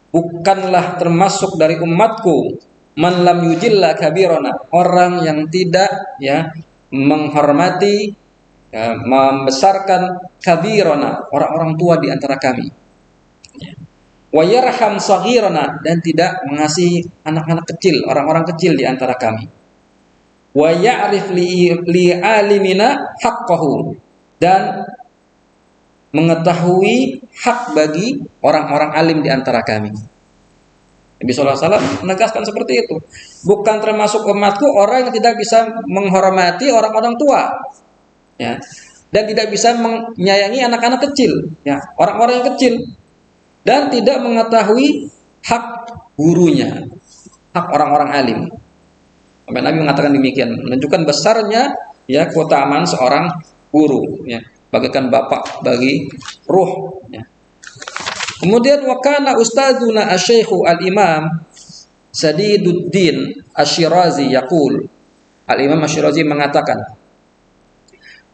Speaker 1: Bukanlah termasuk dari umatku man lam yujilla kabirana, orang yang tidak ya menghormati ya, membesarkan kabirana, orang-orang tua di antara kami. Wa yarham saghirana, dan tidak mengasihi anak-anak kecil, orang-orang kecil di antara kami. Wa ya'rif li alimina haqqahu, dan mengetahui hak bagi orang-orang alim di antara kami. Nabi sallallahu alaihi wasallam menegaskan seperti itu. Bukan termasuk umatku orang yang tidak bisa menghormati orang-orang tua. Ya. Dan tidak bisa menyayangi anak-anak kecil, ya, orang-orang yang kecil, dan tidak mengetahui hak gurunya, hak orang-orang alim. Sampai Nabi mengatakan demikian, menunjukkan besarnya ya keutamaan seorang guru, ya, bagaikan bapak bagi ruh. Ya. Kemudian wakana ustadzuna asy-syaikhu al-imam Sadiduddin Asy-Syirazi yaqul, al-Imam Asy-Syirazi mengatakan,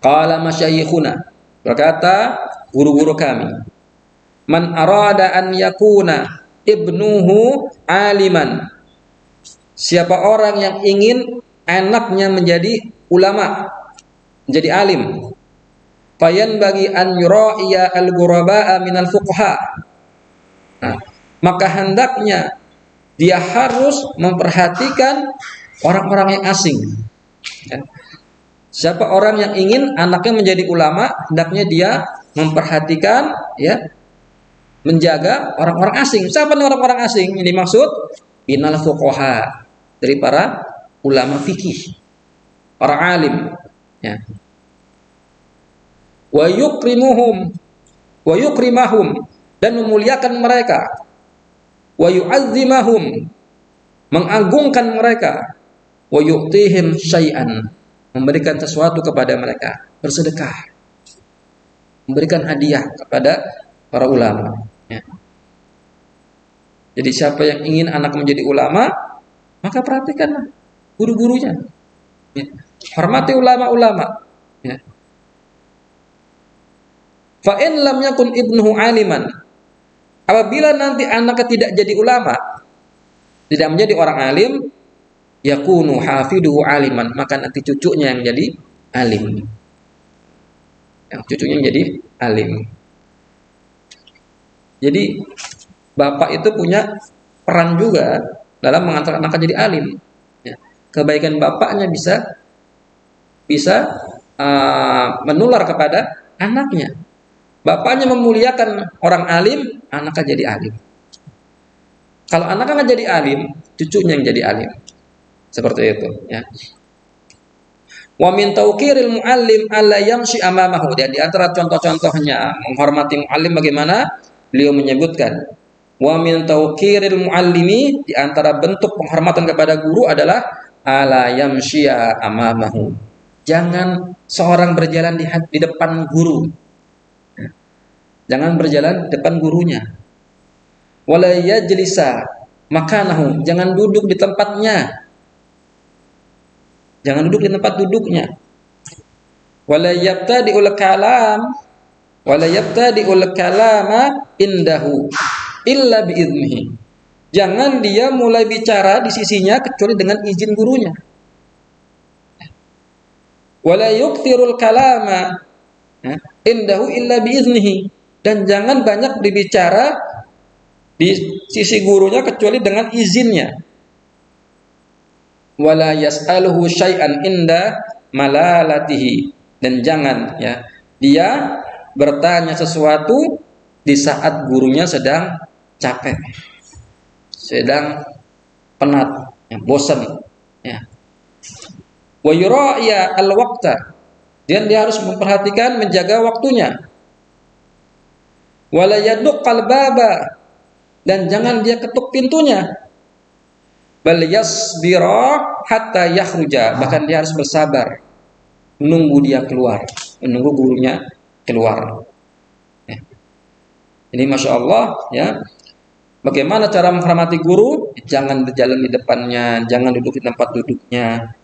Speaker 1: qala masyayikhuna, berkata guru-guru kami, man arada an yakuna ibnuhu aliman. Siapa orang yang ingin anaknya menjadi ulama, menjadi alim, fayan bagi an yura'iya al-ghuraba'a minal fuqaha. Nah, maka hendaknya dia harus memperhatikan orang-orang yang asing. Ya. Siapa orang yang ingin anaknya menjadi ulama, hendaknya dia memperhatikan, ya, menjaga orang-orang asing. Siapa orang-orang asing? Ini maksud minal fuqaha, dari para ulama fikih, para alim. Ya. Wa yukrimuhum, wa yukrimahum, dan memuliakan mereka. Wa yu'azzimahum, mengagungkan mereka. Wa yu'tihim syai'an, memberikan sesuatu kepada mereka, bersedekah, memberikan hadiah kepada para ulama. Ya. Jadi siapa yang ingin anak menjadi ulama, maka perhatikan guru-gurunya. Ya. Hormati ulama-ulama. Ya. Fa in lam yakun ibnuhu aliman, apabila nanti anaknya tidak jadi ulama, tidak menjadi orang alim, yakunu hafiduhu aliman, maka nanti cucunya yang jadi alim. Yang cucunya yang jadi alim. Jadi bapak itu punya peran juga dalam mengantar anaknya jadi alim. Ya. Kebaikan bapaknya bisa menular kepada anaknya. Bapaknya memuliakan orang alim, anaknya jadi alim. Kalau anaknya nggak jadi alim, cucunya yang jadi alim. Seperti itu. Ya. Wa min tauqiril muallim alla yamshi amamahu. Dan di antara contoh-contohnya menghormati muallim bagaimana? Beliau menyebutkan, wa min tauqiril muallimi, di antara bentuk penghormatan kepada guru adalah alla yamshi amamahu. Jangan seorang berjalan di depan guru. Jangan berjalan depan gurunya. Wala yajlisa makanahu, jangan duduk di tempatnya. Jangan duduk di tempat duduknya. Wala yabtadi'ul kalama indahu illa biiznihi. Jangan dia mulai bicara di sisinya kecuali dengan izin gurunya. Wala yukthirul kalama indahu illa biiznihi. Dan jangan banyak berbicara di sisi gurunya kecuali dengan izinnya. Wala yas'aluhu syai'an inda malalatihi, dan jangan, ya, dia bertanya sesuatu di saat gurunya sedang capek, sedang penat, ya, bosan, ya. Wa yura'iya al-waqta, dan dia harus memperhatikan, menjaga waktunya. Wala yaduqqal baba, dan jangan dia ketuk pintunya. Bal yasbira hatta yakhruja, bahkan dia harus bersabar menunggu dia keluar, menunggu gurunya keluar. Ya. Ini Masya Allah, ya. Bagaimana cara menghormati guru? Jangan berjalan di depannya, jangan duduk di tempat duduknya,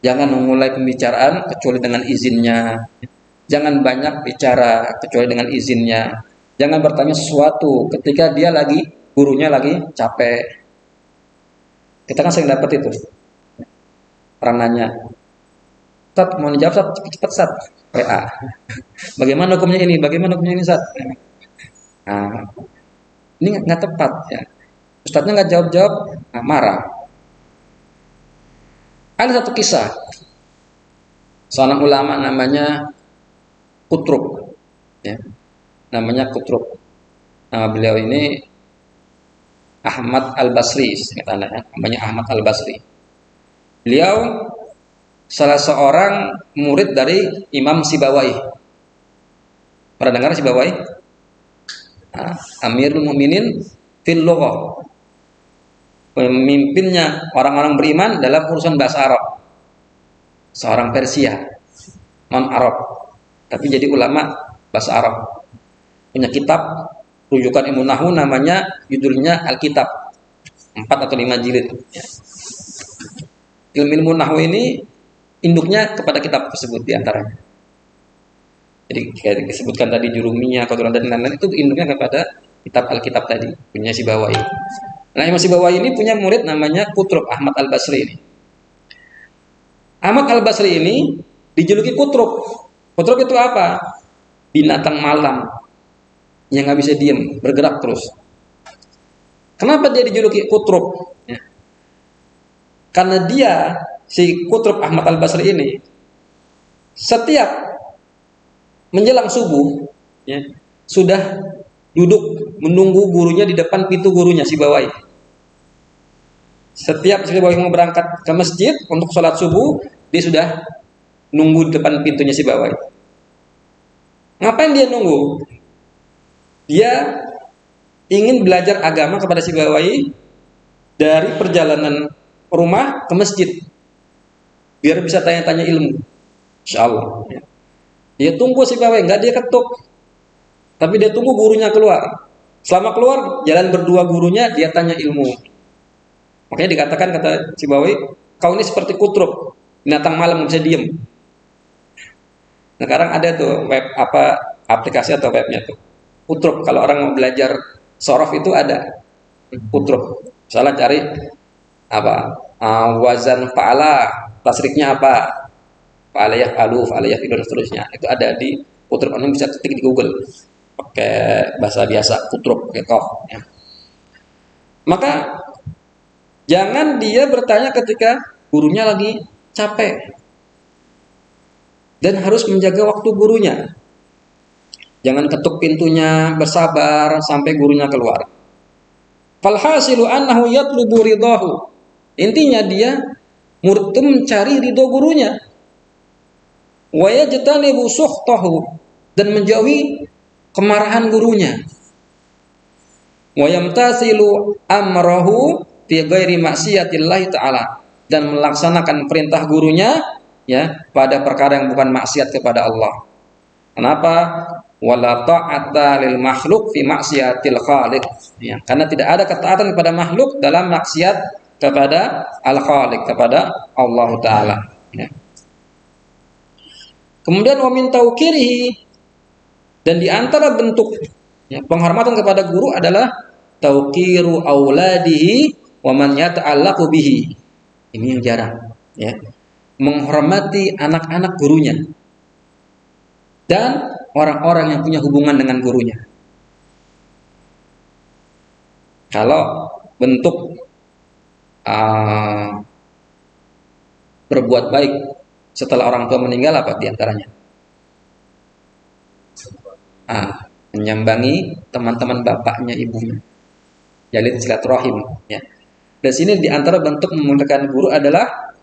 Speaker 1: jangan memulai pembicaraan kecuali dengan izinnya, jangan banyak bicara kecuali dengan izinnya. Jangan bertanya sesuatu ketika gurunya lagi capek. Kita kan sering dapat itu. Orang nanya, Ustaz, mau dijawab, Ustaz, cepat-cepat, Ustaz. WA. Bagaimana hukumnya ini? Bagaimana hukumnya ini, Ustaz? Nah, ini nggak tepat, ya. Ustaznya nggak jawab-jawab, marah. Ada satu kisah. Seorang ulama namanya Kutruk. Ya. Namanya Kutruk. Nama beliau ini Ahmad Al-Basri, namanya Ahmad Al-Basri. Beliau salah seorang murid dari Imam Sibawai. Pernah dengar Sibawai? Amirul Mukminin fil lughah. Pemimpinnya orang-orang beriman dalam urusan bahasa Arab. Seorang Persia, non Arab, tapi jadi ulama bahasa Arab. Punya kitab rujukan ilmu nahwu, namanya, judulnya Alkitab, 4 atau 5 jilid. Ilmu nahwu ini induknya kepada kitab tersebut diantaranya. Jadi kayak disebutkan tadi Jurumiyah, Qadrah, dan lain-lain, itu induknya kepada kitab Alkitab tadi, punya Sibawai. Nah, Imam Sibawai ini punya murid namanya Kutrub Ahmad Al-Basri ini. Ahmad Al-Basri ini dijuluki Kutrub. Kutrub itu apa? Binatang malam yang nggak bisa diem, bergerak terus. Kenapa dia dijuluki Kutrub? Ya. Karena dia, si Kutrub Ahmad Al-Basri ini, setiap menjelang subuh, ya, sudah duduk menunggu gurunya di depan pintu gurunya Sibawai. Setiap Sibawai mau berangkat ke masjid untuk sholat subuh, dia sudah nunggu di depan pintunya Sibawai. Ngapain dia nunggu? Dia ingin belajar agama kepada Sibawai dari perjalanan rumah ke masjid, biar bisa tanya-tanya ilmu. Insya Allah. Dia tunggu Sibawai, nggak dia ketuk, tapi dia tunggu gurunya keluar. Selama keluar, jalan berdua gurunya, dia tanya ilmu. Makanya dikatakan, kata Sibawai, kau ini seperti Kutrub, binatang malam bisa diem. Nah, sekarang ada tuh web aplikasi atau webnya tuh Kutrub. Kalau orang mau belajar sorof itu ada Kutrub. Misalnya cari wazan fa'ala, tasriknya apa, fa'alayah aluf, fa'alayah fi'il dan seterusnya. Itu ada di Kutrub. Anda bisa ketik di Google pakai bahasa biasa, Kutrub pakai kof. Ya. Maka jangan dia bertanya ketika gurunya lagi capek, dan harus menjaga waktu gurunya. Jangan ketuk pintunya, bersabar sampai gurunya keluar. Falhasilu annahu yatlubu ridahu. Intinya dia murid itu mencari ridho gurunya. Wa yajtanibu sukhtahu, dan menjauhi kemarahan gurunya. Wa yamtasilu amrahu fi ghairi maksiatillah ta'ala, dan melaksanakan perintah gurunya ya pada perkara yang bukan maksiat kepada Allah. Kenapa? Wala ta'ata lil makhluk fi maksiatil khaliq. Ya, karena tidak ada ketaatan kepada makhluk dalam maksiat kepada al-khaliq, kepada Allah taala. Ya. Kemudian wa min tauqirihi, dan di antara bentuk ya, penghormatan kepada guru adalah tauqiru auladihi wa man yata'allaqu bihi. Ini yang jarang, ya. Menghormati anak-anak gurunya dan orang-orang yang punya hubungan dengan gurunya. Kalau bentuk berbuat baik setelah orang tua meninggal, apa diantaranya? Menyambangi teman-teman bapaknya, ibunya, jalin silaturahim. Ya. Dan sini diantara bentuk memuliakan guru adalah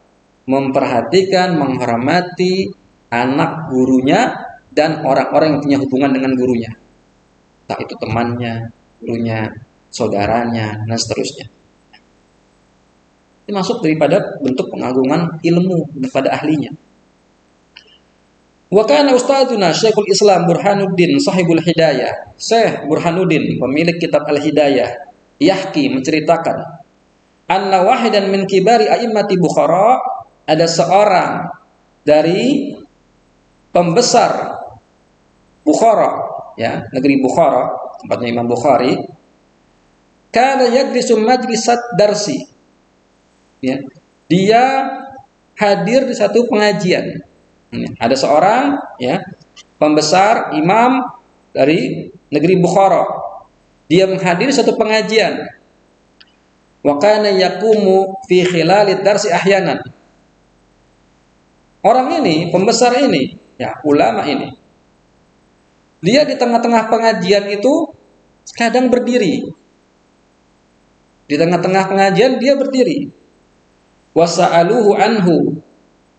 Speaker 1: memperhatikan, menghormati anak gurunya dan orang-orang yang punya hubungan dengan gurunya. Entah itu temannya, gurunya, saudaranya, dan seterusnya. Ini masuk daripada bentuk pengagungan ilmu kepada ahlinya. Wa kana ustadzuna Syekhul Islam Burhanuddin sahibul hidayah. Syekh Burhanuddin, pemilik kitab Al-Hidayah, yahki, menceritakan, anna wahidan min kibari a'immati Bukhara, ada seorang dari pembesar Bukhara, ya, negeri Bukhara, tempatnya Imam Bukhari, kana yajlisu majlisat darsi. Ya, dia hadir di satu pengajian. Ada seorang ya pembesar imam dari negeri Bukhara. Dia menghadiri satu pengajian. Wa kana yaqumu fi khilalid darsi ahyanan. Orang ini, pembesar ini, ya, ulama ini, dia di tengah-tengah pengajian itu kadang berdiri. Di tengah-tengah pengajian dia berdiri. Wasa'aluhu anhu.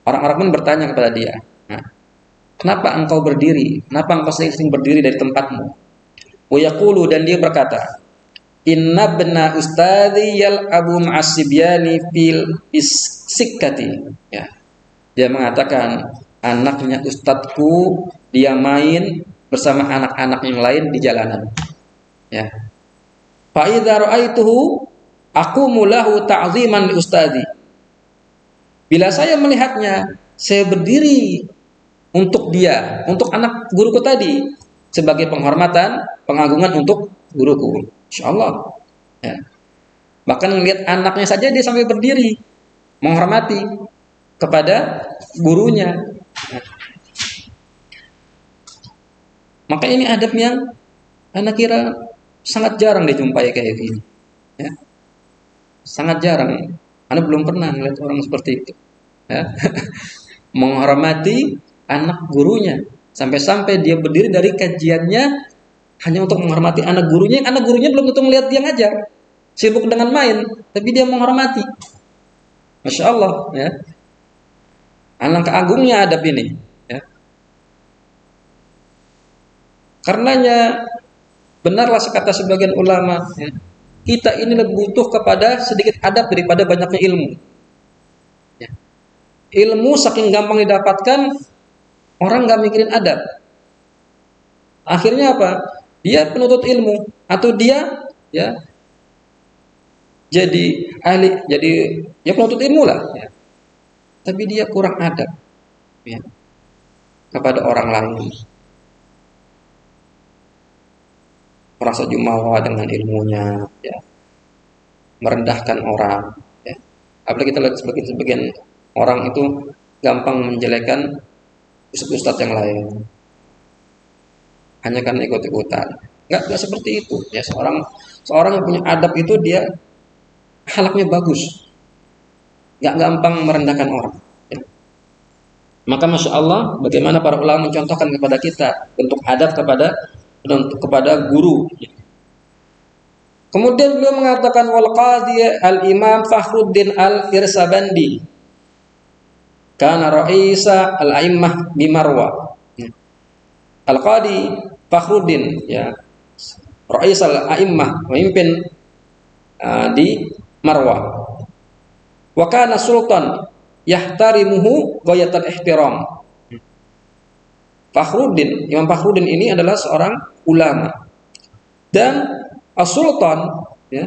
Speaker 1: Orang-orang pun bertanya kepada dia, nah, kenapa engkau berdiri? Kenapa engkau sering berdiri dari tempatmu? Wa yaqulu, dan dia berkata, inna bna ustadhi yal'abu ma'asibyani fil sikkati. Ya. Dia mengatakan, anaknya ustadku dia main bersama anak-anak yang lain di jalanan. Ya. Fa idza ra'aituhu aqumu lahu ta'ziman li ustadhi. Bila saya melihatnya, saya berdiri untuk dia, untuk anak guruku tadi, sebagai penghormatan, pengagungan untuk guruku. Insya Allah. Ya. Bahkan melihat anaknya saja dia sampai berdiri menghormati kepada gurunya. Ya. Maka ini adab yang anak kira sangat jarang dijumpai kayak gini. Ya. Sangat jarang. Anak belum pernah melihat orang seperti itu. Ya. Menghormati anak gurunya. Sampai-sampai dia berdiri dari kajiannya hanya untuk menghormati anak gurunya. Anak gurunya belum tentu melihat dia ngajar. Sibuk dengan main. Tapi dia menghormati. Masya Allah. Ya. Alangkah agungnya adab ini. Ya. Karenanya benarlah sekata sebagian ulama, ya, kita ini lebih butuh kepada sedikit adab daripada banyaknya ilmu. Ya. Ilmu saking gampang didapatkan, orang nggak mikirin adab. Akhirnya apa? Dia penuntut ilmu atau dia ya jadi ahli, jadi ya penuntut ilmu lah. Ya. Tapi dia kurang adab ya, kepada orang lain. Merasa jumawa dengan ilmunya, ya, merendahkan orang. Ya. Apalagi kita lihat sebagian orang itu gampang menjelekan ustadz yang lain, hanya karena ikut-ikutan. Nggak seperti itu. Ya, seorang yang punya adab itu dia akhlaknya bagus, nggak gampang merendahkan orang. Ya. Maka masya Allah, bagaimana para ulama mencontohkan kepada kita bentuk adab kepada guru. Kemudian beliau mengatakan wal qadhi al Imam Fakhruddin al Irsabandi kana ra'isa al a'immah bi Marwa. Al Qadhi Fakhruddin ya, ra'is al a'immah, pemimpin di Marwa. Wa kana sultan yahtarimuhu ghayatal ihtiram. Fakhruddin, Imam Fakhruddin ini adalah seorang ulama dan as-sultan ya,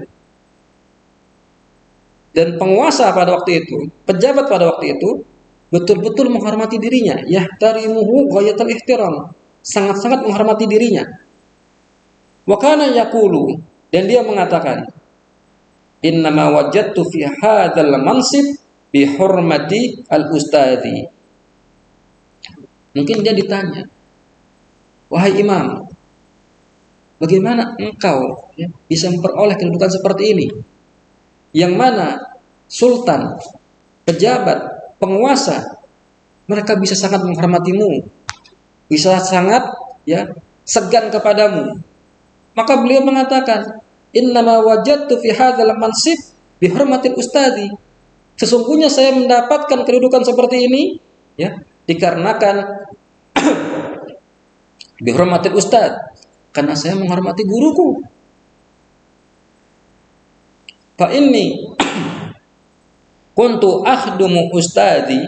Speaker 1: dan penguasa pada waktu itu, pejabat pada waktu itu betul-betul menghormati dirinya, yahtarimuhu ghayatal ihtiram, sangat-sangat menghormati dirinya. Wa kana yaqulu, dan dia mengatakan innama wajadtu fi hadzal mansib bi hurmati al-ustadzi. Mungkin dia ditanya, wahai imam, bagaimana engkau ya, bisa memperoleh kedudukan seperti ini? Yang mana sultan, pejabat, penguasa, mereka bisa sangat menghormatimu, bisa sangat ya segan kepadamu. Maka beliau mengatakan, innama wajadtu fi hadzal mansib bi hurmatil ustadzi. Sesungguhnya saya mendapatkan kedudukan seperti ini ya dikarenakan dihormati ustadz, karena saya menghormati guruku. Fa inni kuntu akhdumu ustadzi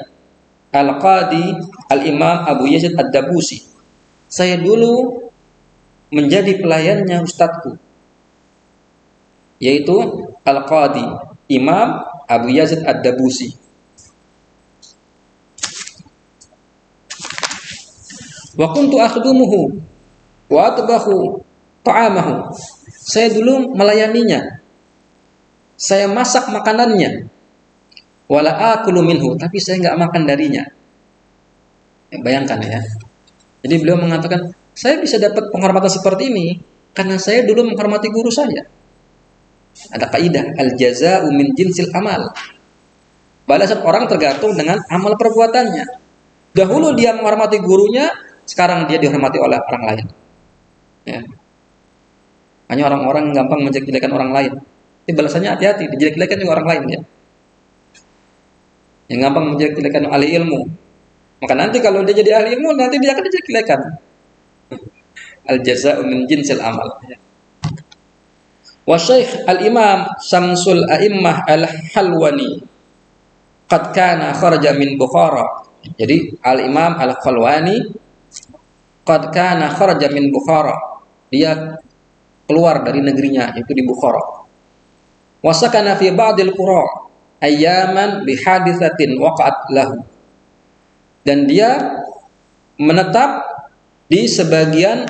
Speaker 1: al-qadi al-imam Abu Yazid ad-Dabusi. Saya dulu menjadi pelayannya ustadzku, yaitu al-qadi Imam Abu Yazid ad-Dabusi. Wa kuntu akhdumuhu wa atbahu ta'amahu. Saya dulu melayaninya. Saya masak makanannya. Wala akulu minhu, tapi saya enggak makan darinya. Ya, bayangkan ya. Jadi beliau mengatakan, saya bisa dapat penghormatan seperti ini karena saya dulu menghormati guru saya. Ada kaidah al-jazaa'u min jinsil amal. Balasan orang tergantung dengan amal perbuatannya. Dahulu dia menghormati gurunya, sekarang dia dihormati oleh orang lain. Ya. Hanya orang-orang gampang menjelek-jelekan orang lain. Ini balasannya hati-hati, dijelek-jelekan juga orang lain ya. Yang gampang menjelek-jelekan ahli ilmu. Maka nanti kalau dia jadi ahli ilmu, nanti dia akan dijelek-jelekan. Al-jazaa'u min jinsil amal. Ya. Wa Syekh Al-Imam Syamsul A'immah Al-Halwani qad kana kharaja min Bukhara. Jadi Al-Imam Al-Khalwani qad kana kharaja min Bukhara. Dia keluar dari negerinya, yaitu di Bukhara. Wa sakana fi ba'dil qura ayyaman bi haditsatin waqa'at lahu. Dan dia menetap di sebagian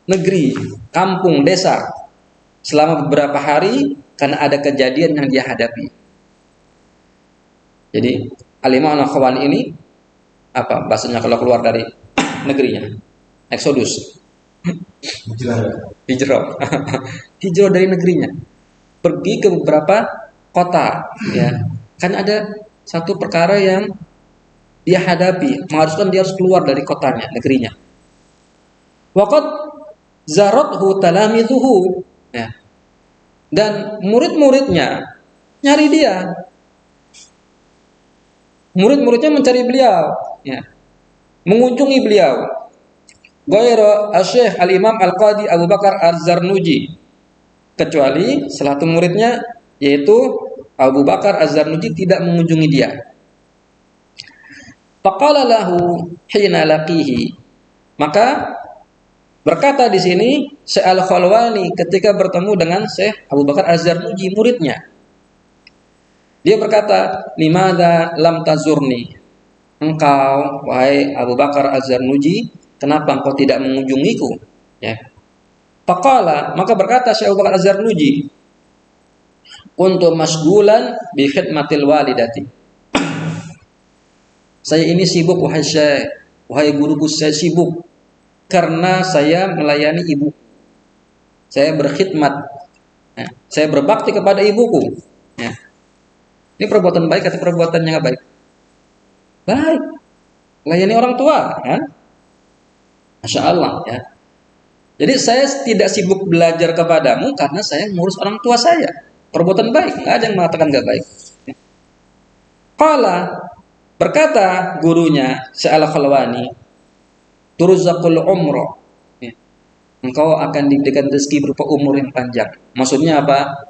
Speaker 1: negeri, kampung, desa selama beberapa hari karena ada kejadian yang dia hadapi. Jadi Al-Imam An-Nakhawani ini apa bahasanya kalau keluar dari negerinya? Exodus. Hijrah. Hijrah dari negerinya. Pergi ke beberapa kota, ya. Kan ada satu perkara yang dia hadapi, mengharuskan dia harus keluar dari kotanya, negerinya. Waqad zarathu talamidhuhu, ya. Dan murid-muridnya nyari dia. Murid-muridnya mencari beliau, ya. Mengunjungi beliau. Ghaira Asy-Syaikh Al-Imam Al-Qadi Abu Bakar Az-Zarnuji, kecuali salah satu muridnya yaitu Abu Bakar Az-Zarnuji tidak mengunjungi dia. Faqala lahu hina laqihi, maka berkata di sini Syekh Al-Khalwani ketika bertemu dengan Syekh Abu Bakar Az-Zarnuji muridnya. Dia berkata, "Limadza lam tazurni?" Engkau wahai Abu Bakar Az-Zarnuji, kenapa engkau tidak mengunjungiku? Ya. Faqala, maka berkata Syekh Abu Bakar Az-Zarnuji, "Kuntu masghulan bi khidmatil walidati." Saya ini sibuk wahai Syekh, wahai guruku, saya sibuk karena saya melayani ibu. Saya berkhidmat. Ya. Saya berbakti kepada ibuku. Ya. Ini perbuatan baik atau perbuatan yang baik? Baik. Melayani orang tua, kan? Masya Allah, ya. Jadi saya tidak sibuk belajar kepadamu karena saya mengurus orang tua saya. Perbuatan baik, nggak ada yang mengatakan nggak baik. Qala, berkata gurunya Syekh Al-Khalwani, turzaqul umra. Ya. Engkau akan diberikan rezeki berupa umur yang panjang. Maksudnya apa?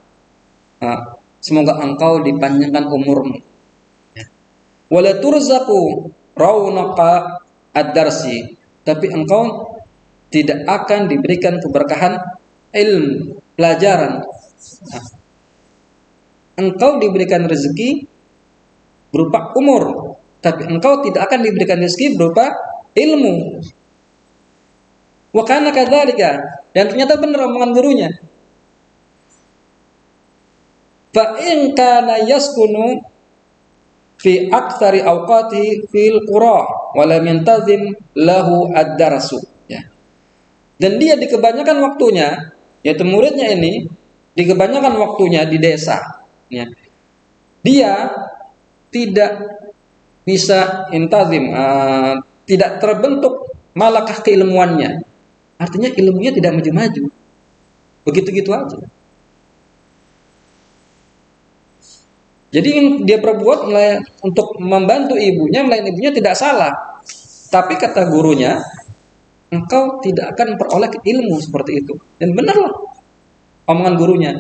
Speaker 1: Semoga engkau dipanjangkan umurmu. Ya. Wala turzaqu raunaqa ad-darsi. Tapi engkau tidak akan diberikan keberkahan ilmu, pelajaran. Nah, engkau diberikan rezeki berupa umur, tapi engkau tidak akan diberikan rezeki berupa ilmu. Wa kana kadzalika, dan ternyata benar omongan gurunya. Fa in kana yaskunu fi aktsari awqati fil qura wa lam yantazim lahu ad-darsu, ya. Dan dia di kebanyakan waktunya, yaitu muridnya ini di kebanyakan waktunya di desa, ya. Dia tidak bisa intazim, tidak terbentuk malakah keilmuannya. Artinya ilmunya tidak maju-maju. Begitu-gitu aja. Jadi yang dia perbuat untuk membantu ibunya, melayani ibunya tidak salah. Tapi kata gurunya, engkau tidak akan peroleh ilmu seperti itu. Dan benarlah omongan gurunya.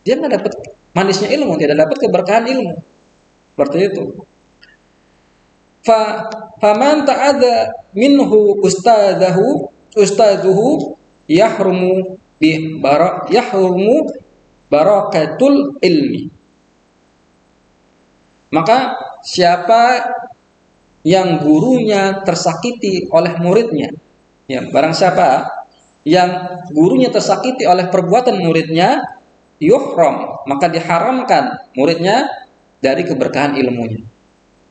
Speaker 1: Dia nggak dapat manisnya ilmu, tidak dapat keberkahan ilmu. Seperti itu. Faman ta'adza minhu ustadzuhu yahrumu barakatul ilmi. Maka siapa yang gurunya tersakiti oleh muridnya, ya, barang siapa yang gurunya tersakiti oleh perbuatan muridnya, yuhram, maka diharamkan muridnya dari keberkahan ilmunya.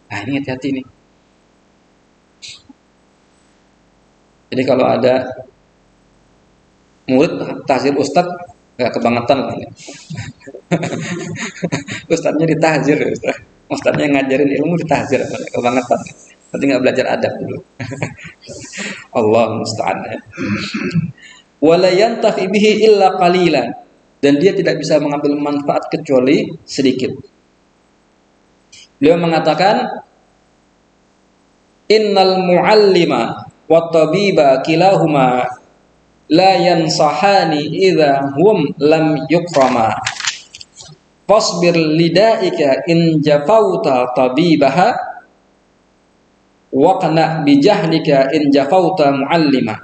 Speaker 1: Nah, ini hati-hati nih. Jadi kalau ada murid tahzir ustadz, gak kebangetan kan? Ustadznya ditahzir, ustadznya ngajarin ilmu ditahzir, kebangetan. Nanti nggak belajar adab dulu. Allah musta'an. Wala yantafi bihi illa qalilan, dan dia tidak bisa mengambil manfaat kecuali sedikit. Beliau mengatakan, innal muallima wa tabiba kilahuma la yansahani idza hum lam yukrama. Fasbir lidaika in jafauta tabibaha waqna bijahlika in jafauta muallima.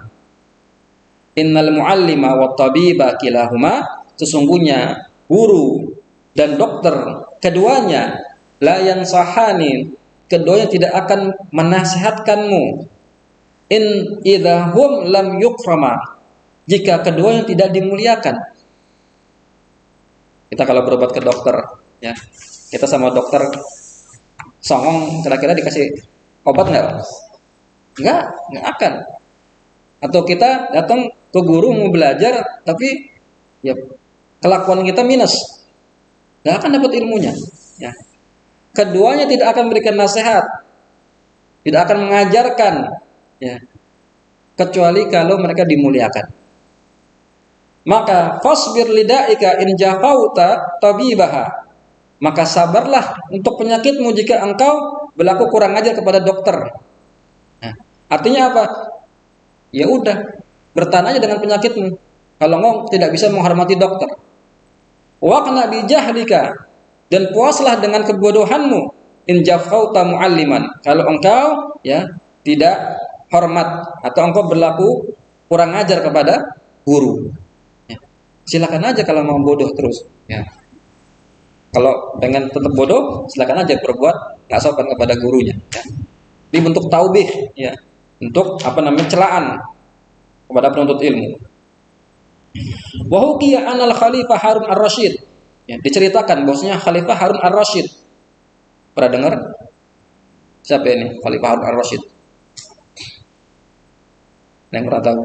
Speaker 1: Innal muallima wa tabiba kilahuma, sesungguhnya guru dan dokter keduanya, la yansahani, keduanya tidak akan menasihatkanmu, in idza hum lam yukrama, jika keduanya tidak dimuliakan. Kita kalau berobat ke dokter, ya, kita sama dokter songong, kira-kira dikasih obat nggak? Nggak akan. Atau kita datang ke guru mau belajar, tapi ya kelakuan kita minus, nggak akan dapat ilmunya. Ya. Keduanya tidak akan memberikan nasihat, tidak akan mengajarkan, ya, kecuali kalau mereka dimuliakan. Maka fasbir lidaika in jafauta tabibaha. Maka sabarlah untuk penyakitmu jika engkau berlaku kurang ajar kepada dokter. Nah, artinya apa? Ya udah, bertahan aja dengan penyakitmu. Kalau engkau tidak bisa menghormati dokter. Wa qna bi jahlika, dan puaslah dengan kebodohanmu. In jafauta mualliman. Kalau engkau ya tidak hormat atau engkau berlaku kurang ajar kepada guru. Ya. Silakan aja kalau mau bodoh terus. Ya. Kalau pengen tetap bodoh, silakan aja berbuat nggak sopan kepada gurunya. Ya. Ini bentuk taubih, ya, untuk celaan kepada penuntut ilmu. Wahukiya anal Khalifah Harun ar-Rasyid. Ya, diceritakan bahwasanya Khalifah Harun ar-Rasyid. Pernah dengar? Siapa ini Khalifah Harun ar-Rasyid? Yang pernah tahu?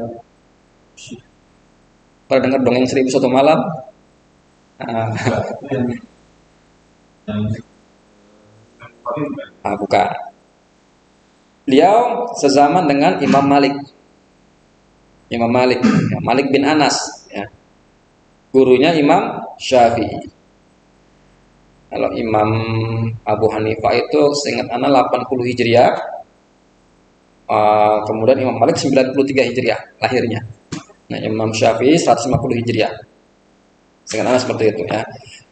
Speaker 1: Pernah dengar dongeng 1001 malam? Bukan. Beliau sezaman dengan Imam Malik. Imam Malik, ya, Malik bin Anas, ya. Gurunya Imam Syafi'i. Kalau Imam Abu Hanifah itu seingat anak 80 Hijriah. Kemudian Imam Malik 93 Hijriah lahirnya. Nah, Imam Syafi'i 150 Hijriah. Seingat anak seperti itu, ya.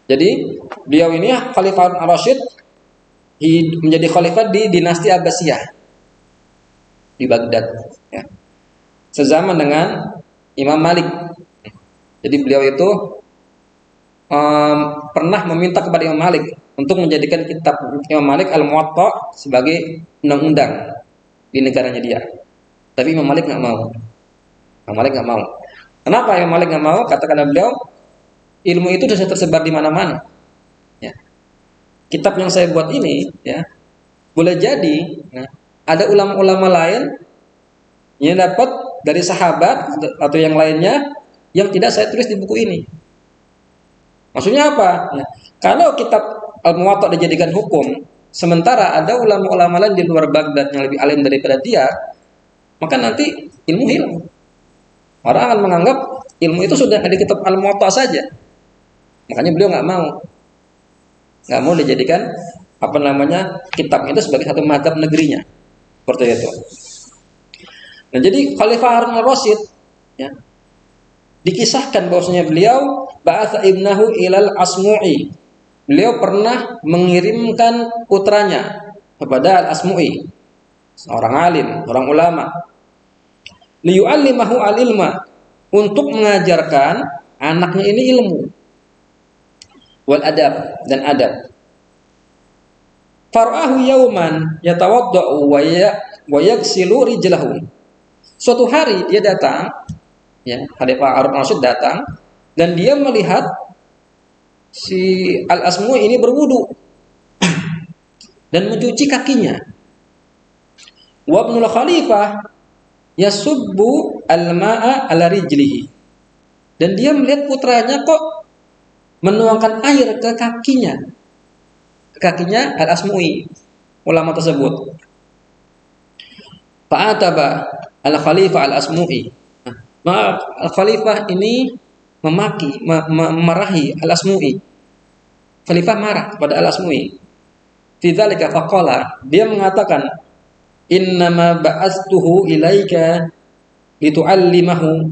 Speaker 1: Jadi beliau ini Khalifah Harun ar-Rasyid menjadi khalifah di dinasti Abbasiyah di Baghdad, ya. Sezaman dengan Imam Malik. Jadi beliau itu pernah meminta kepada Imam Malik untuk menjadikan kitab Imam Malik Al-Muwatta sebagai undang-undang di negaranya dia. Tapi Imam Malik nggak mau. Imam Malik nggak mau. Kenapa Imam Malik nggak mau? Katakan beliau, ilmu itu sudah tersebar di mana-mana. Ya. Kitab yang saya buat ini, ya, boleh jadi, ya, ada ulama-ulama lain yang dapat dari sahabat atau yang lainnya yang tidak saya tulis di buku ini. Maksudnya apa? Ya, kalau kitab Al-Muwatta dijadikan hukum, sementara ada ulama-ulama lain di luar Baghdad yang lebih alim daripada dia, maka nanti ilmu hilang. Orang akan menganggap ilmu itu sudah ada di kitab Al-Muwatta saja. Makanya beliau nggak mau dijadikan kitab itu sebagai satu madzhab negerinya, seperti itu. Nah, jadi Khalifah Harun ar-Rasyid, ya, dikisahkan bahwasanya beliau ba'atha ibnahu ilal Asmu'i. Beliau pernah mengirimkan putranya kepada Al-Asmu'i, seorang alim, orang ulama, liyu'allimahu al-ilma, untuk mengajarkan anaknya ini ilmu, wal adab, dan adab. Far'ahu yauman yatawadda'u wa yaghsilu rijlahu. Suatu hari dia datang, ya, Khalifah Harun ar-Rasyid datang, dan dia melihat si Al-Asmu' ini berwudu dan mencuci kakinya. Wa ibnul Khalifah yasubbu al-ma'a ala rijlihi. Dan dia melihat putranya kok menuangkan air ke kakinya Al-Asmu'i, ulama tersebut. Fa'ataba Al-Khalifah Al-Asmu'i. Maka Al-Khalifah ini memarahi Al-Asmu'i. Khalifah marah kepada Al-Asmu'i. Fi dzalika faqala, dia mengatakan, innama ba'astuhu ilaika litu'allimahu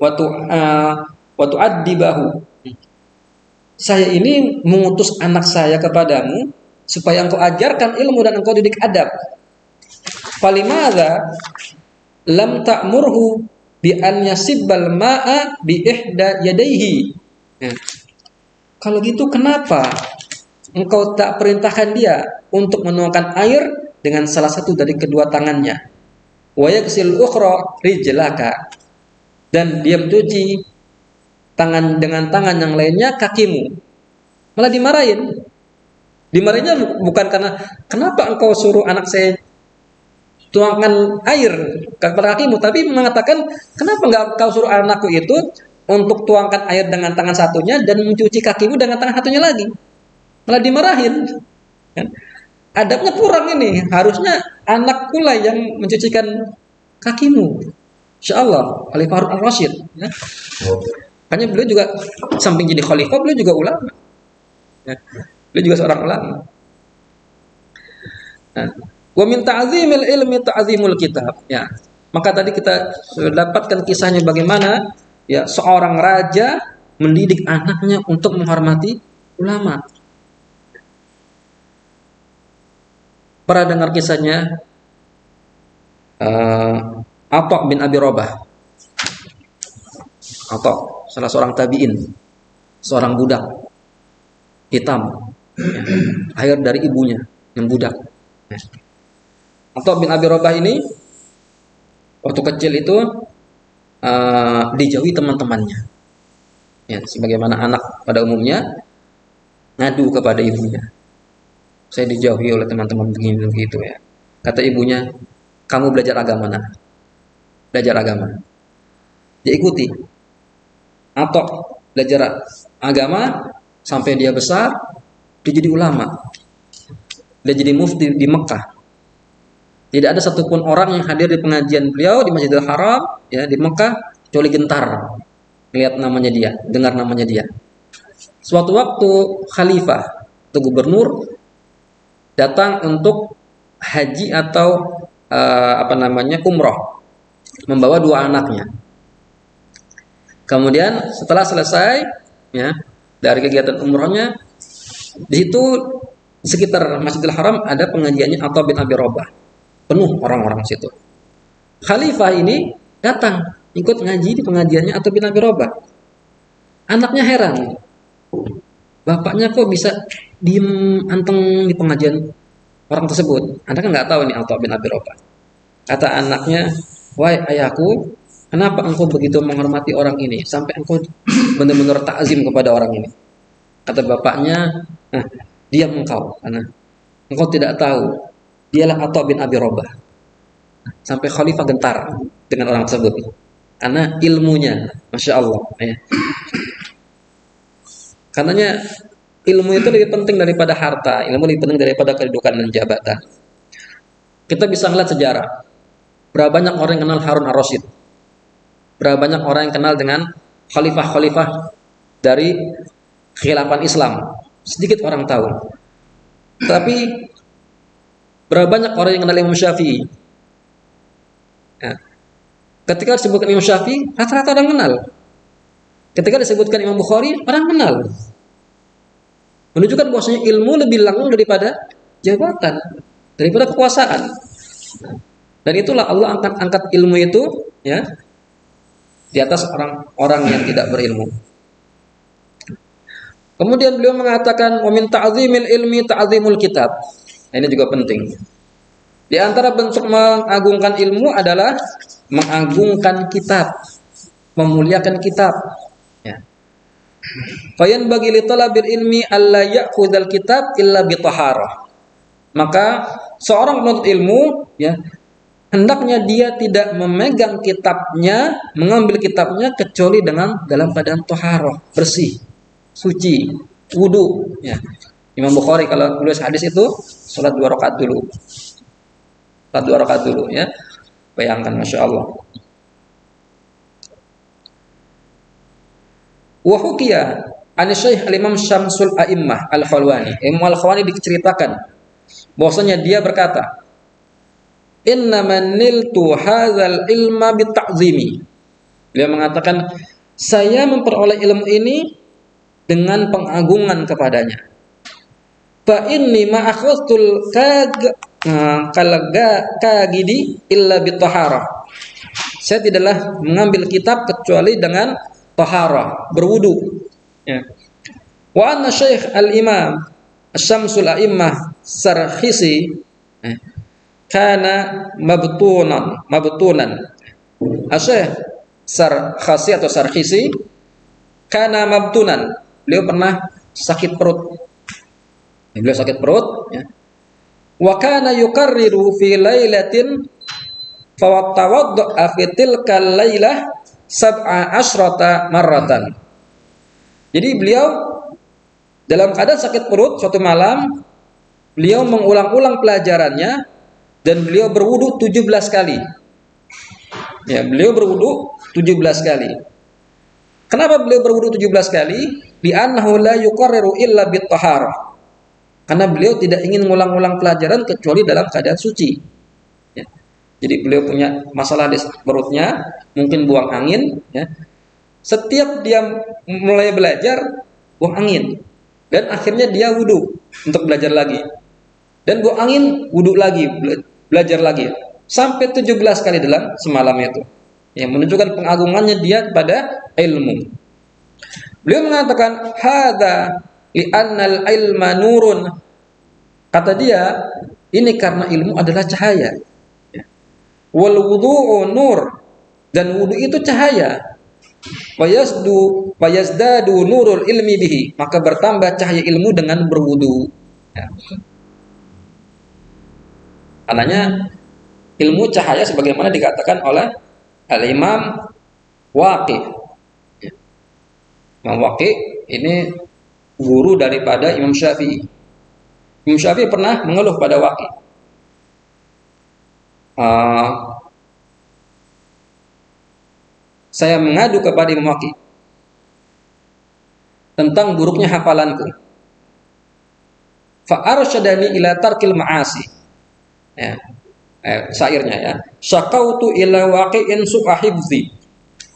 Speaker 1: wa tu'addibahu. Saya ini mengutus anak saya kepadamu supaya engkau ajarkan ilmu dan engkau didik adab. Falimadza lam ta'murhu bi an yasibbal ma'a bi ihda yadayhi. Kalau gitu kenapa engkau tak perintahkan dia untuk menuangkan air dengan salah satu dari kedua tangannya? Wa yaksil ukhra rijlaka. Dan dia mencuci dengan tangan yang lainnya kakimu. malah dimarahin. Dimarahinnya bukan karena kenapa engkau suruh anak saya tuangkan air kepada kakimu, tapi mengatakan kenapa enggak kau suruh anakku itu untuk tuangkan air dengan tangan satunya dan mencuci kakimu dengan tangan satunya lagi. Malah dimarahin. Kan? Adabnya kurang ini. Harusnya anak pula yang mencucikan kakimu. Insyaallah, Khalifah Harun Ar-Rasyid. Ya. Makanya beliau juga samping jadi khalifah, beliau juga ulama. Ya. Beliau juga seorang ulama. Nah, wa min ta'zimil ilmi ta'zimul kitab. Ya. Maka tadi kita sudah dapatkan kisahnya bagaimana ya seorang raja mendidik anaknya untuk menghormati ulama. Pernah dengar kisahnya Atha bin Abi Rabah. Atha, salah seorang tabi'in, seorang budak hitam, ya, lahir dari ibunya yang budak. Ya. Atha bin Abi Rabah ini waktu kecil itu dijauhi teman-temannya. Ya, sebagaimana anak pada umumnya ngadu kepada ibunya. Saya dijauhi oleh teman-teman begini begitu ya. Kata ibunya, kamu belajar agama nak. Belajar agama. Dia ikuti. Atau belajar agama sampai dia besar, dia jadi ulama. Dia jadi mufti di Mekah. Tidak ada satupun orang yang hadir di pengajian beliau di Masjidil Haram ya di Mekah kecuali gentar lihat namanya dia, dengar namanya dia. Suatu waktu khalifah atau gubernur datang untuk haji atau umroh, membawa dua anaknya. Kemudian setelah selesai ya dari kegiatan umrohnya, di situ di sekitar Masjidil Haram ada pengajiannya Atha bin Abi Rabah, penuh orang-orang situ. Khalifah ini datang ikut ngaji di pengajiannya Atha bin Abi Rabah. Anaknya heran, bapaknya kok bisa diem anteng di pengajian orang tersebut. Anda kan nggak tahu ini Atha bin Abi Rabah. Kata anaknya, wahai ayahku, kenapa engkau begitu menghormati orang ini sampai engkau benar-benar takzim kepada orang ini? Kata bapaknya, diam engkau, karena engkau tidak tahu dialah Atha bin Abi Rabah. Sampai khalifah gentar dengan orang tersebut karena ilmunya, masya Allah. Ya. Karenanya ilmu itu lebih penting daripada harta, ilmu lebih penting daripada kedudukan dan jabatan. Kita bisa melihat sejarah. Berapa banyak orang yang kenal Harun Ar-Rasyid? Berapa banyak orang yang kenal dengan khalifah-khalifah dari khilafah Islam? Sedikit orang tahu. Tapi berapa banyak orang yang kenal Imam Syafi'i? Ya. Ketika disebutkan Imam Syafi'i, rata-rata orang kenal. Ketika disebutkan Imam Bukhari, orang kenal. Menunjukkan bahwasanya ilmu lebih langgeng daripada jabatan, daripada kekuasaan. Dan itulah Allah angkat ilmu itu ya di atas orang-orang yang tidak berilmu. Kemudian beliau mengatakan wa min ta'zimil ilmi ta'zimul kitab. Nah, ini juga penting. Di antara bentuk mengagungkan ilmu adalah mengagungkan kitab, memuliakan kitab. Ya. Fayan bagi li talabil ilmi alla ya'khudhal kitab illa bi taharah. Maka seorang penuntut ilmu ya hendaknya dia tidak memegang kitabnya, mengambil kitabnya kecuali dalam keadaan taharah, bersih, suci, wudu ya. Imam Bukhari kalau tulis hadis itu salat 2 rakaat dulu. Salat 2 rakaat dulu ya. Bayangkan masya Allah. Wa hukiya an Syekh Al-Imam Syamsul A'immah Al-Khalwani. Imam Al-Khalwani diceritakan bahwasanya dia berkata, "Inna man niltu hadzal ilma bita'zimi." Dia mengatakan, saya memperoleh ilmu ini dengan pengagungan kepadanya. Fa inni ma akhadtul kagidi illa bitahharah. Saya tidaklah mengambil kitab kecuali dengan taharah, berwudu. Ya. Wa anna Syekh Al-Imam Syamsul A'immah Sarkhisi kana mabtunan. Syekh Sarkhasi atau Sarkhisi kana mabtunan. Beliau pernah sakit perut. Beliau sakit perut, ya. Wa kana yukarriru fi lailatin fawattawadda fi tilka lailah sab'a asyrata marratan. Jadi beliau dalam keadaan sakit perut suatu malam, beliau mengulang-ulang pelajarannya dan beliau berwudu 17 kali. Ya, beliau berwudu 17 kali. Kenapa beliau berwudu 17 kali? Li'annahu la yuqarriru illa bit-taharah. Karena beliau tidak ingin mengulang-ulang pelajaran kecuali dalam keadaan suci. Ya. Jadi beliau punya masalah di perutnya, mungkin buang angin. Ya. Setiap dia mulai belajar, buang angin. Dan akhirnya dia wudu untuk belajar lagi. Dan buang angin, wudu lagi, belajar lagi. Sampai 17 kali dalam semalam itu. Yang menunjukkan pengagungannya dia kepada ilmu. Beliau mengatakan, hadza li'annal ilma nurun. Kata dia, ini karena ilmu adalah cahaya. Wal wudu'u nur. Dan wudu itu cahaya. Wayazdadu nurul ilmi bihi. Maka bertambah cahaya ilmu dengan berwudu. Ya. Ananya ilmu cahaya sebagaimana dikatakan oleh Al-Imam Waqi. Imam Waqi ini guru daripada Imam Syafi'i. Imam Syafi'i pernah mengeluh pada Waqi. Saya mengadu kepada Imam Waqi tentang buruknya hafalanku. Fa arsyadani ila tarkil ma'asi. Ya. Syairnya ya. Syakautu ila waqi'in su'a hifzi.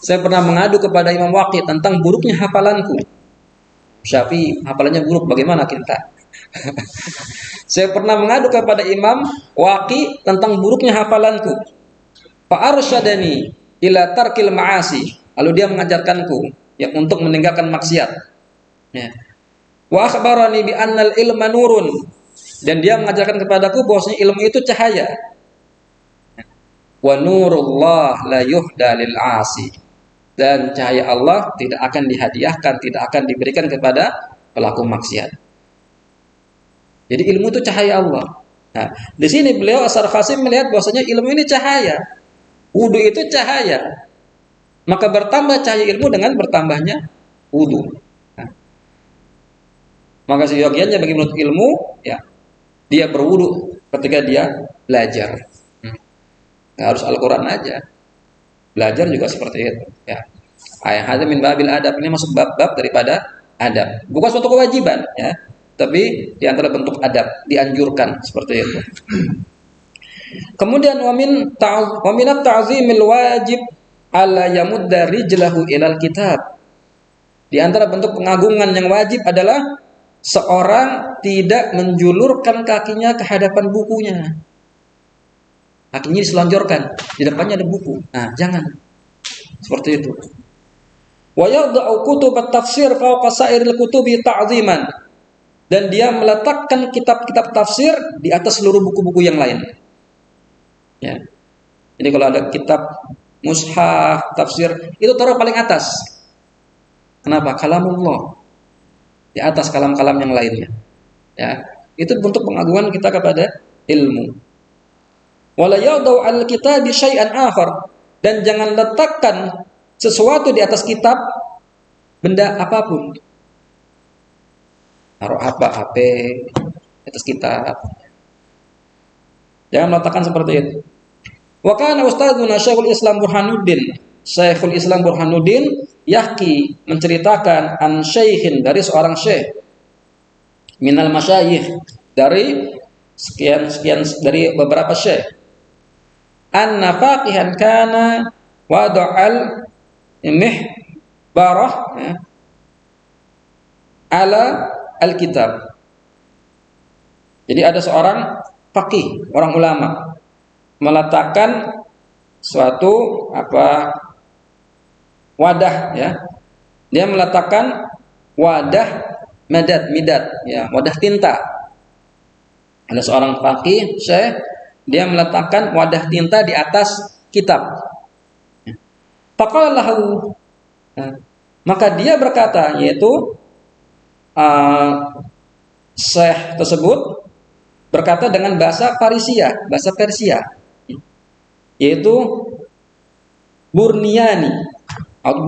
Speaker 1: Saya pernah mengadu kepada Imam Waqi tentang buruknya hafalanku. Syafi'i hafalannya buruk, bagaimana kita? Saya pernah mengadu kepada Imam Waqi tentang buruknya hafalanku. Fa arsyadani ila tarkil ma'asi. Lalu dia mengajarkanku ya untuk meninggalkan maksiat. Ya. Wa akhbarani bi annal ilma nurun. Dan dia mengajarkan kepadaku bahwasanya ilmu itu cahaya. Wa nurullah la yuhda lil 'asi. Dan cahaya Allah tidak akan dihadiahkan, tidak akan diberikan kepada pelaku maksiat. Jadi ilmu itu cahaya Allah. Nah, di sini beliau As-Sarkhasi melihat bahwasanya ilmu ini cahaya. Wudu itu cahaya. Maka bertambah cahaya ilmu dengan bertambahnya wudu. Nah, maka seyogianya bagi menuntut ilmu, ya, dia berwudu ketika dia belajar. Nggak harus Al-Quran aja. Belajar juga seperti itu. Ya. Ayat hadza min babil adab, ini masuk bab-bab daripada adab. Bukan suatu kewajiban, ya, tapi di antara bentuk adab dianjurkan seperti itu. Kemudian wa min ta'zimil wajib ala yamudda rijlahu ilal kitab. Di antara bentuk pengagungan yang wajib adalah seorang tidak menjulurkan kakinya ke hadapan bukunya. Kakinya diselonjorkan, di depannya ada buku. Nah, jangan. Seperti itu. Wa yad'u kutub at-tafsir fawqa sa'iril kutubi ta'ziman. Dan dia meletakkan kitab-kitab tafsir di atas seluruh buku-buku yang lain. Ya. Jadi kalau ada kitab mushaf, tafsir, itu taruh paling atas. Kenapa? Kalamullah. Di atas kalam-kalam yang lainnya. Ya. Itu bentuk pengagungan kita kepada ilmu. Wala yadau al-kitabi syai'an akhar, dan jangan letakkan sesuatu di atas kitab, benda apapun. Taruh HP di atas kitab. Jangan meletakkan seperti itu. Wa kana ustadzuna Syekhul Islam Burhanuddin. Syekhul Islam Burhanuddin yahki menceritakan an syekhin, dari seorang syekh, minal masyayikh, dari sekian dari beberapa syekh. Anna faqihan kana wada'al mihbarah ala al-kitab. Jadi ada seorang faqih, orang ulama, meletakkan suatu wadah, ya. Dia meletakkan wadah midat, ya, wadah tinta. Ada seorang faqih, syekh, dia meletakkan wadah tinta di atas kitab. Faqala lahu, maka dia berkata, yaitu uh, Syekh tersebut berkata dengan bahasa bahasa Persia, yaitu Burniani atau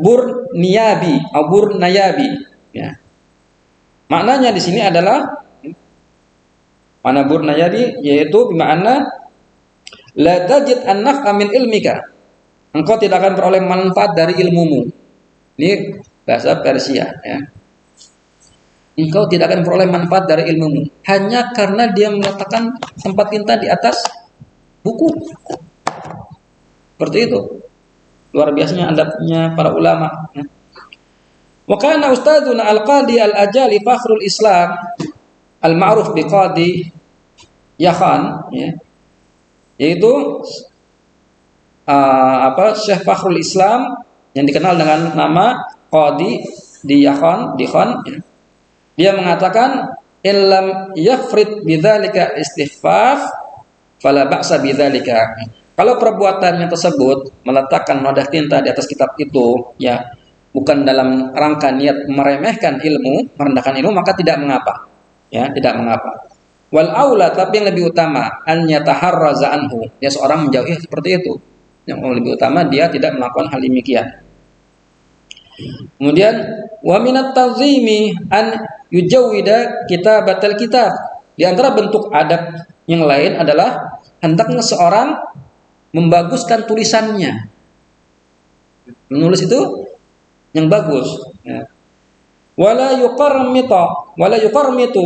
Speaker 1: Burniyabi atau Burnayabi. Ya. Maknanya di sini adalah mana Burnayabi, yaitu bermakna la tajid an-naf'a min ilmika. Engkau tidak akan peroleh manfaat dari ilmumu. Ini bahasa Persia, ya. Engkau tidak akan peroleh manfaat dari ilmumu hanya karena dia meletakkan tempat tinta di atas buku. Seperti itu. Luar biasanya adabnya para ulama, ya. Wa kana ustadzuna al-qadi al-ajali fakhrul Islam al-ma'ruf biqadi Yakhan, ya. Yaitu Syekh Fakhrul Islam yang dikenal dengan nama Qadi Yakhan, ya. Dia mengatakan illam yafrid bidzalika istighfaf fala ba'sa bidzalika. Kalau perbuatannya tersebut meletakkan noda tinta di atas kitab itu, ya, bukan dalam rangka niat meremehkan ilmu, merendahkan ilmu, maka tidak mengapa. Ya, tidak mengapa. Wal aula, tapi yang lebih utama an yataharraza anhu. Ya, seorang menjauhi seperti itu. Yang lebih utama dia tidak melakukan hal demikian. Kemudian wa minat tazimi an yujawwida kitabatal kitab. Di antara bentuk adab yang lain adalah hendaknya seorang membaguskan tulisannya. Menulis itu yang bagus, ya. Wala yuqarmitu,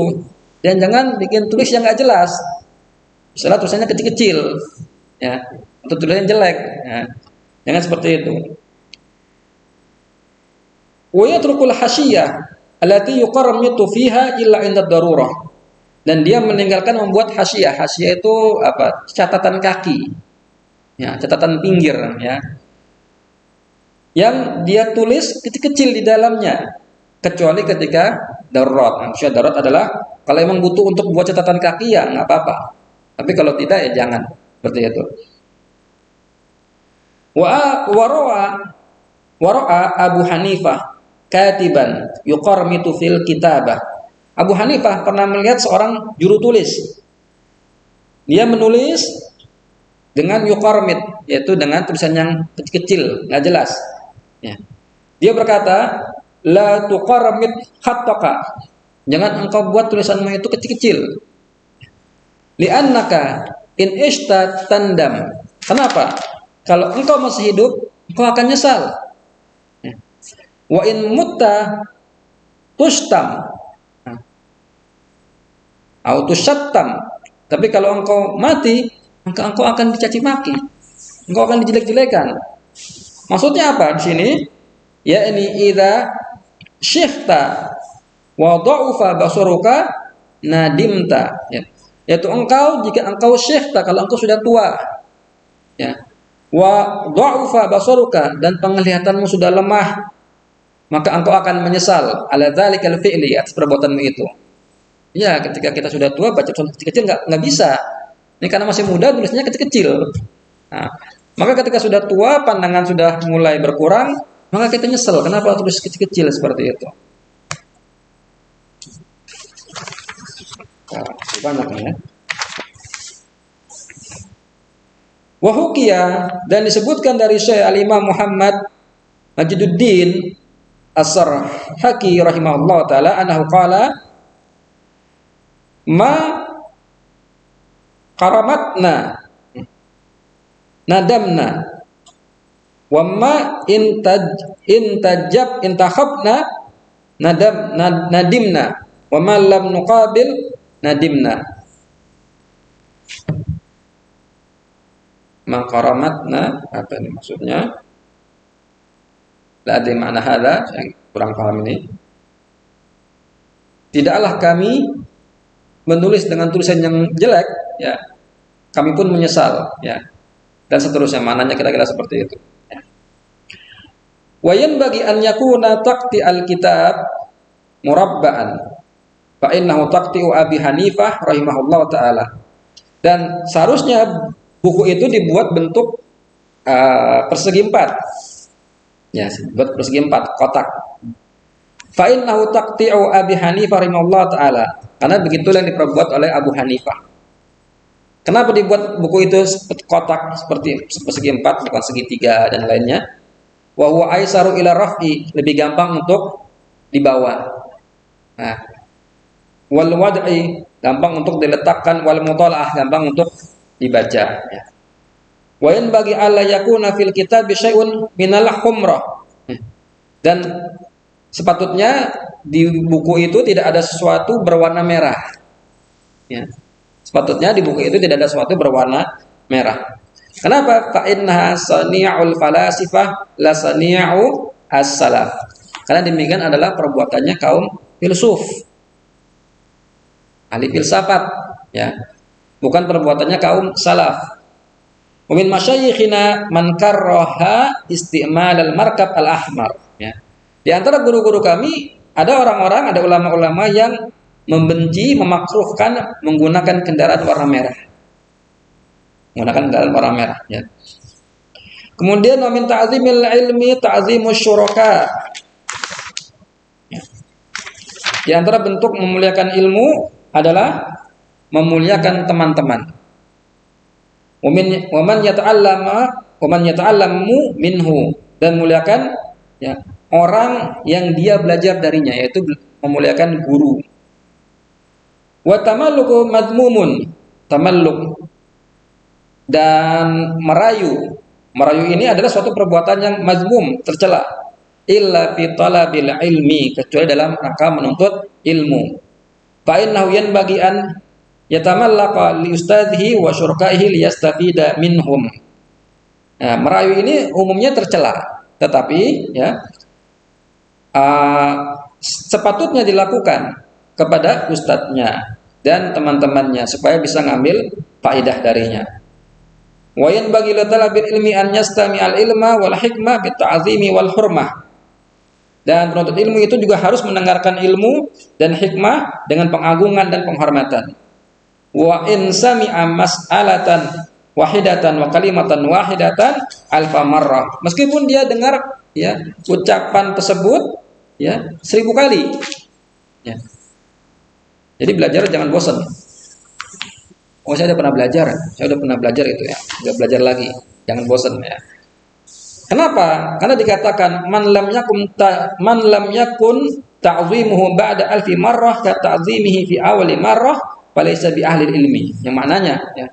Speaker 1: dan jangan bikin tulis yang enggak jelas. Misalnya tulisannya kecil-kecil, ya, atau tulisannya jelek, ya. Jangan seperti itu. Wa yatrukul hasyiyah allati yuqarmitu fiha illa inda darurah. Dan dia meninggalkan membuat hasyiyah. Hasyiyah itu apa? Catatan kaki. Ya, catatan pinggir, ya. Yang dia tulis kecil-kecil di dalamnya, kecuali ketika darurat. Maksudnya darurat adalah kalau memang butuh untuk buat catatan kaki, ya nggak apa-apa. Tapi kalau tidak, ya jangan seperti itu. Wara'a Abu Hanifah katiban yuqarmitu fil kitabah. Abu Hanifah pernah melihat seorang juru tulis. Dia menulis dengan yuqarmit, yaitu dengan tulisan yang kecil-kecil, nggak jelas. Ya. Dia berkata, la tuqarmit khattaka. Jangan engkau buat tulisanmu itu kecil-kecil. Li'annaka in ishta tandam. Kenapa? Kalau engkau masih hidup, engkau akan nyesal. Ya. Wa in mutta tustam. Au tusattam. Tapi kalau engkau mati, maka engkau akan dicaci maki. Engkau akan dijelek-jelekan. Maksudnya apa di sini? Ya, ini idza syikhta wa dha'ufa basaruka nadimta. Ya. Yaitu engkau, jika engkau syikhta, kalau engkau sudah tua. Ya. Wa dha'ufa basaruka, dan penglihatanmu sudah lemah, maka engkau akan menyesal ala dzalikal fi'li, atas perbuatanmu itu. Ya, ketika kita sudah tua, baca tulisan kecil-kecil nggak bisa. Ini karena masih muda, tulisnya kecil-kecil. Nah, maka ketika sudah tua, pandangan sudah mulai berkurang, maka kita nyesel. Kenapa tulis kecil-kecil seperti itu? Nah, banyak ya. Wahukia, dan disebutkan dari Syekh Al-Imam Muhammad Majiduddin As-Sarhaki rahimahullah ta'ala annahu qala ma karamatna nadamna wa ma intakhabna nadimna wa ma lam nuqabil nadimna. Ma karamatna, apa ini maksudnya? La ada makna hadza, yang kurang paham ini. Tidaklah kami menulis dengan tulisan yang jelek, ya, kami pun menyesal, ya, dan seterusnya. Maknanya kira-kira seperti itu. Ya. Wa yanbaghi an yakuna taqti al-kitab murabba'an fa innahu taqti'u Abi Hanifah rahimahullah taala. Dan seharusnya buku itu dibuat bentuk persegi 4. Ya, buat persegi 4, kotak. Fa innahu taqti'u Abi Hanifah rahimahullah taala. Karena begitulah yang diperbuat oleh Abu Hanifah. Kenapa dibuat buku itu seperti kotak seperti persegi empat bukan segitiga dan lainnya? Wa huwa aisaru ila raf'i, lebih gampang untuk dibawa. Nah, wal wad'i gampang untuk diletakkan, wal mutalaah gampang untuk dibaca. Ya. Wa in bagi alla yakuna fil kitab syai'un minal humrah. Dan sepatutnya di buku itu tidak ada sesuatu berwarna merah. Ya. Sepatutnya di buku itu tidak ada sesuatu berwarna merah. Kenapa? Fa innaha sani'ul falasifah la sani'u as-salaf. Karena demikian adalah perbuatannya kaum filsuf, ahli filsafat, ya. Bukan perbuatannya kaum salaf. Wa min masyayikhina man karraha isti'mal al-markab al-ahmar, ya. Di antara guru-guru kami ada orang-orang, ada ulama-ulama yang membenci, memakruhkan menggunakan kendaraan warna merah. Menggunakan kendaraan warna merah, ya. Kemudian wa min ta'zimil ilmi ta'zimus syuraka. Ya. Di antara bentuk memuliakan ilmu adalah memuliakan teman-teman. Wa man yata'allamu minhu, dan memuliakan, ya, orang yang dia belajar darinya, yaitu memuliakan guru. Wa tamalluku madmumun, tamalluk dan merayu. Merayu ini adalah suatu perbuatan yang mazmum, tercela. Illa fi talabil ilmi, kecuali dalam rangka menuntut ilmu. Fa innahu yanbaghi an yatamallaqa li ustadhihi wa syurkaihi liyastafida minhum. Nah, merayu ini umumnya tercela, tetapi, ya, sepatutnya dilakukan kepada ustadznya dan teman-temannya supaya bisa ngambil faedah darinya. Wa yanbaghi li talabil ilmi an yastami'al ilma wal hikmah bit ta'zimi wal hurmah. Dan penuntut ilmu itu juga harus mendengarkan ilmu dan hikmah dengan pengagungan dan penghormatan. Wa in sami'a mas'alatan wahidatan wa kalimatan wahidatan alfa marrah. Meskipun dia dengar, ya, ucapan tersebut, ya, 1000 kali. Ya. Jadi belajar jangan bosan. Oh, saya udah pernah belajar itu, ya. Udah belajar lagi, jangan bosan, ya. Kenapa? Karena dikatakan man lam yakun ta'zimuhu ba'da alfi marrah ka ta'zimihi fi awali marrah falaysa bi ahli ilmi. Yang maknanya, ya,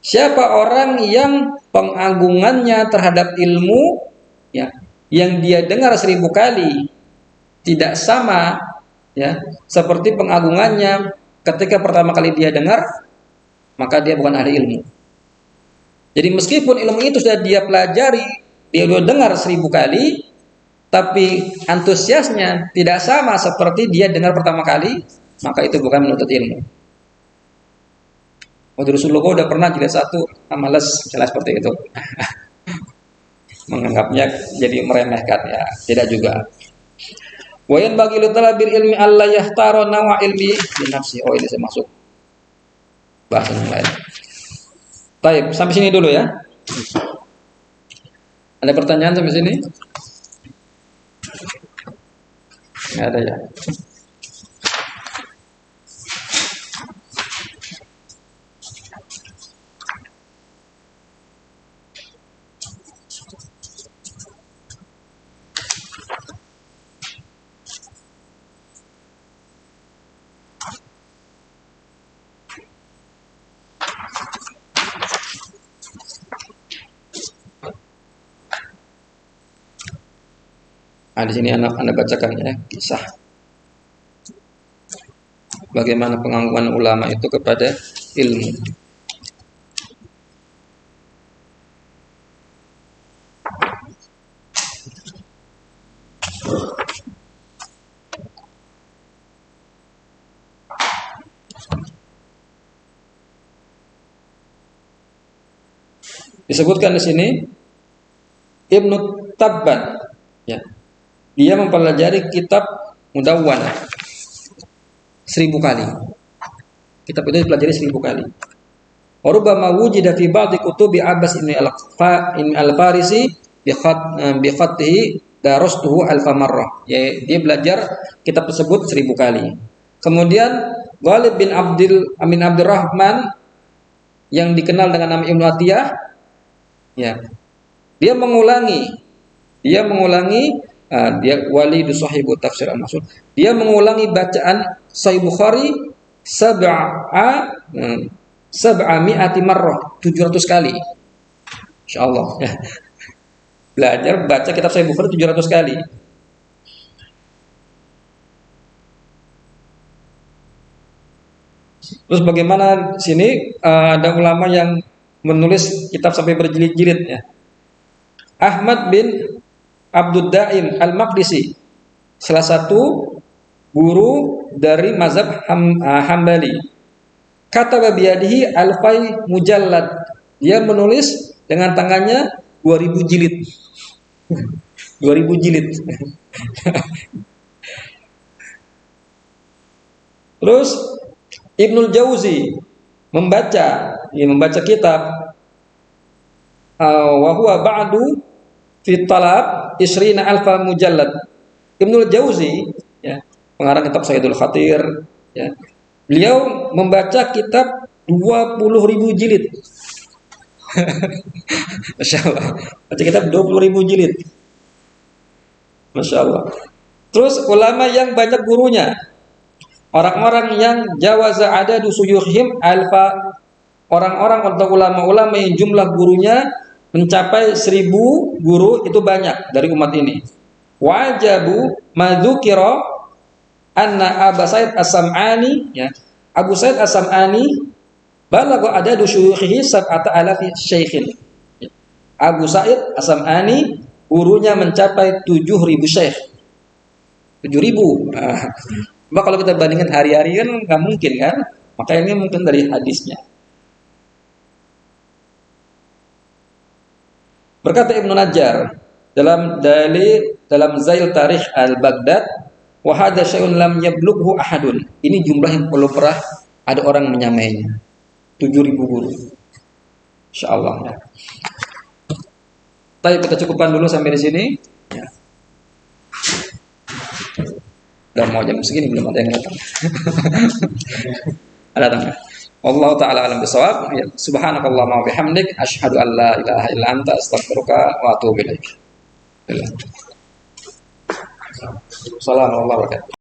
Speaker 1: siapa orang yang pengagungannya terhadap ilmu, ya, yang dia dengar 1000 kali tidak sama, ya, seperti pengagungannya ketika pertama kali dia dengar, maka dia bukan ahli ilmu. Jadi meskipun ilmu itu sudah dia pelajari, dia sudah dengar 1000 kali, tapi antusiasnya tidak sama seperti dia dengar pertama kali, maka itu bukan menuntut ilmu. Rasulullah udah pernah jilid 1, males, misalnya seperti itu. Menganggapnya jadi meremehkan, ya, tidak juga. Wa yan bagi li talabil ilmi alla yahtara nawa ilmi bi nafsi. Oh, ini saya masuk bahasa yang lain. Baik, sampai sini dulu, ya. Ada pertanyaan sampai sini? Nggak ada, ya. Nah, di sini Anda bacakan, ya, kisah bagaimana pengagungan ulama itu kepada ilmu. Disebutkan di sini Ibnu Tabban, ya, dia mempelajari kitab Mudawwanah 1000 kali. Kitab itu dipelajari 1000 kali. Wa rubbama wujida fi ba'dhi kutubi Abbas ibn al-Farisi bi khattihi darastuhu alfa marrah. Ya, dia belajar kitab tersebut 1000 kali. Kemudian Ghalib bin Amin Abdurrahman yang dikenal dengan nama Ibnu Atiyah, ya, dia mengulangi dia wali sahibu tafsir al-maksud. Dia mengulangi bacaan Sahih Bukhari sab'ami'ati marrah, 700 kali. Insyaallah. Ya. Belajar baca kitab Sahih Bukhari 700 kali. Terus bagaimana sini ada ulama yang menulis kitab sampai berjilid-jilid, ya. Ahmad bin Abdud Daim Al-Maqdisi, salah satu guru dari mazhab Hambali. Kata biyadihi alfai mujallad. Dia menulis dengan tangannya 2000 jilid. 2000 jilid. Terus Ibnul Jauzi membaca kitab wa huwa ba'du fi talab isrina alfa mujallad. Ibnul Jauzi, ya, pengarang kitab Sayyidul Khatir, ya. Beliau membaca kitab 20.000 jilid. Masya Allah. Baca kitab 20.000 jilid. Masya Allah. Terus ulama yang banyak gurunya, orang-orang yang jawaza adadu suyukhim alfa, orang-orang atau ulama-ulama yang jumlah gurunya mencapai 1000 guru, itu banyak dari umat ini. Wajabu madzukira anna Abu Sa'id As-Sam'ani, ya, Abu Sa'id As-Sam'ani balagha adadu syuyukhihi 7,000 syaikhin. Abu Sa'id As-Sam'ani gurunya mencapai 7.000 syekh. 7.000. Nah, kalau kita bandingkan hari-hari kan nggak mungkin kan? Maka ini mungkin dari hadisnya. Berkata Ibnu Najjar dalam Zail Tarikh Al-Baghdad, wa hadza syai'un lam yablughu ahadun. Ini jumlah yang belum pernah ada orang menyamainya. 7.000 guru. Insyaallah, ya. Baik, kita cukupkan dulu sampai di sini. Ya. Udah mau jam segini belum ada yang datang. Ada datang. Allah taala alam bisawab. Ya. Subhanakallahumma wa bihamdik asyhadu an la ilaha illa anta astaghfiruka wa atubu ilaik. Assalamualaikum warahmatullahi wabarakatuh.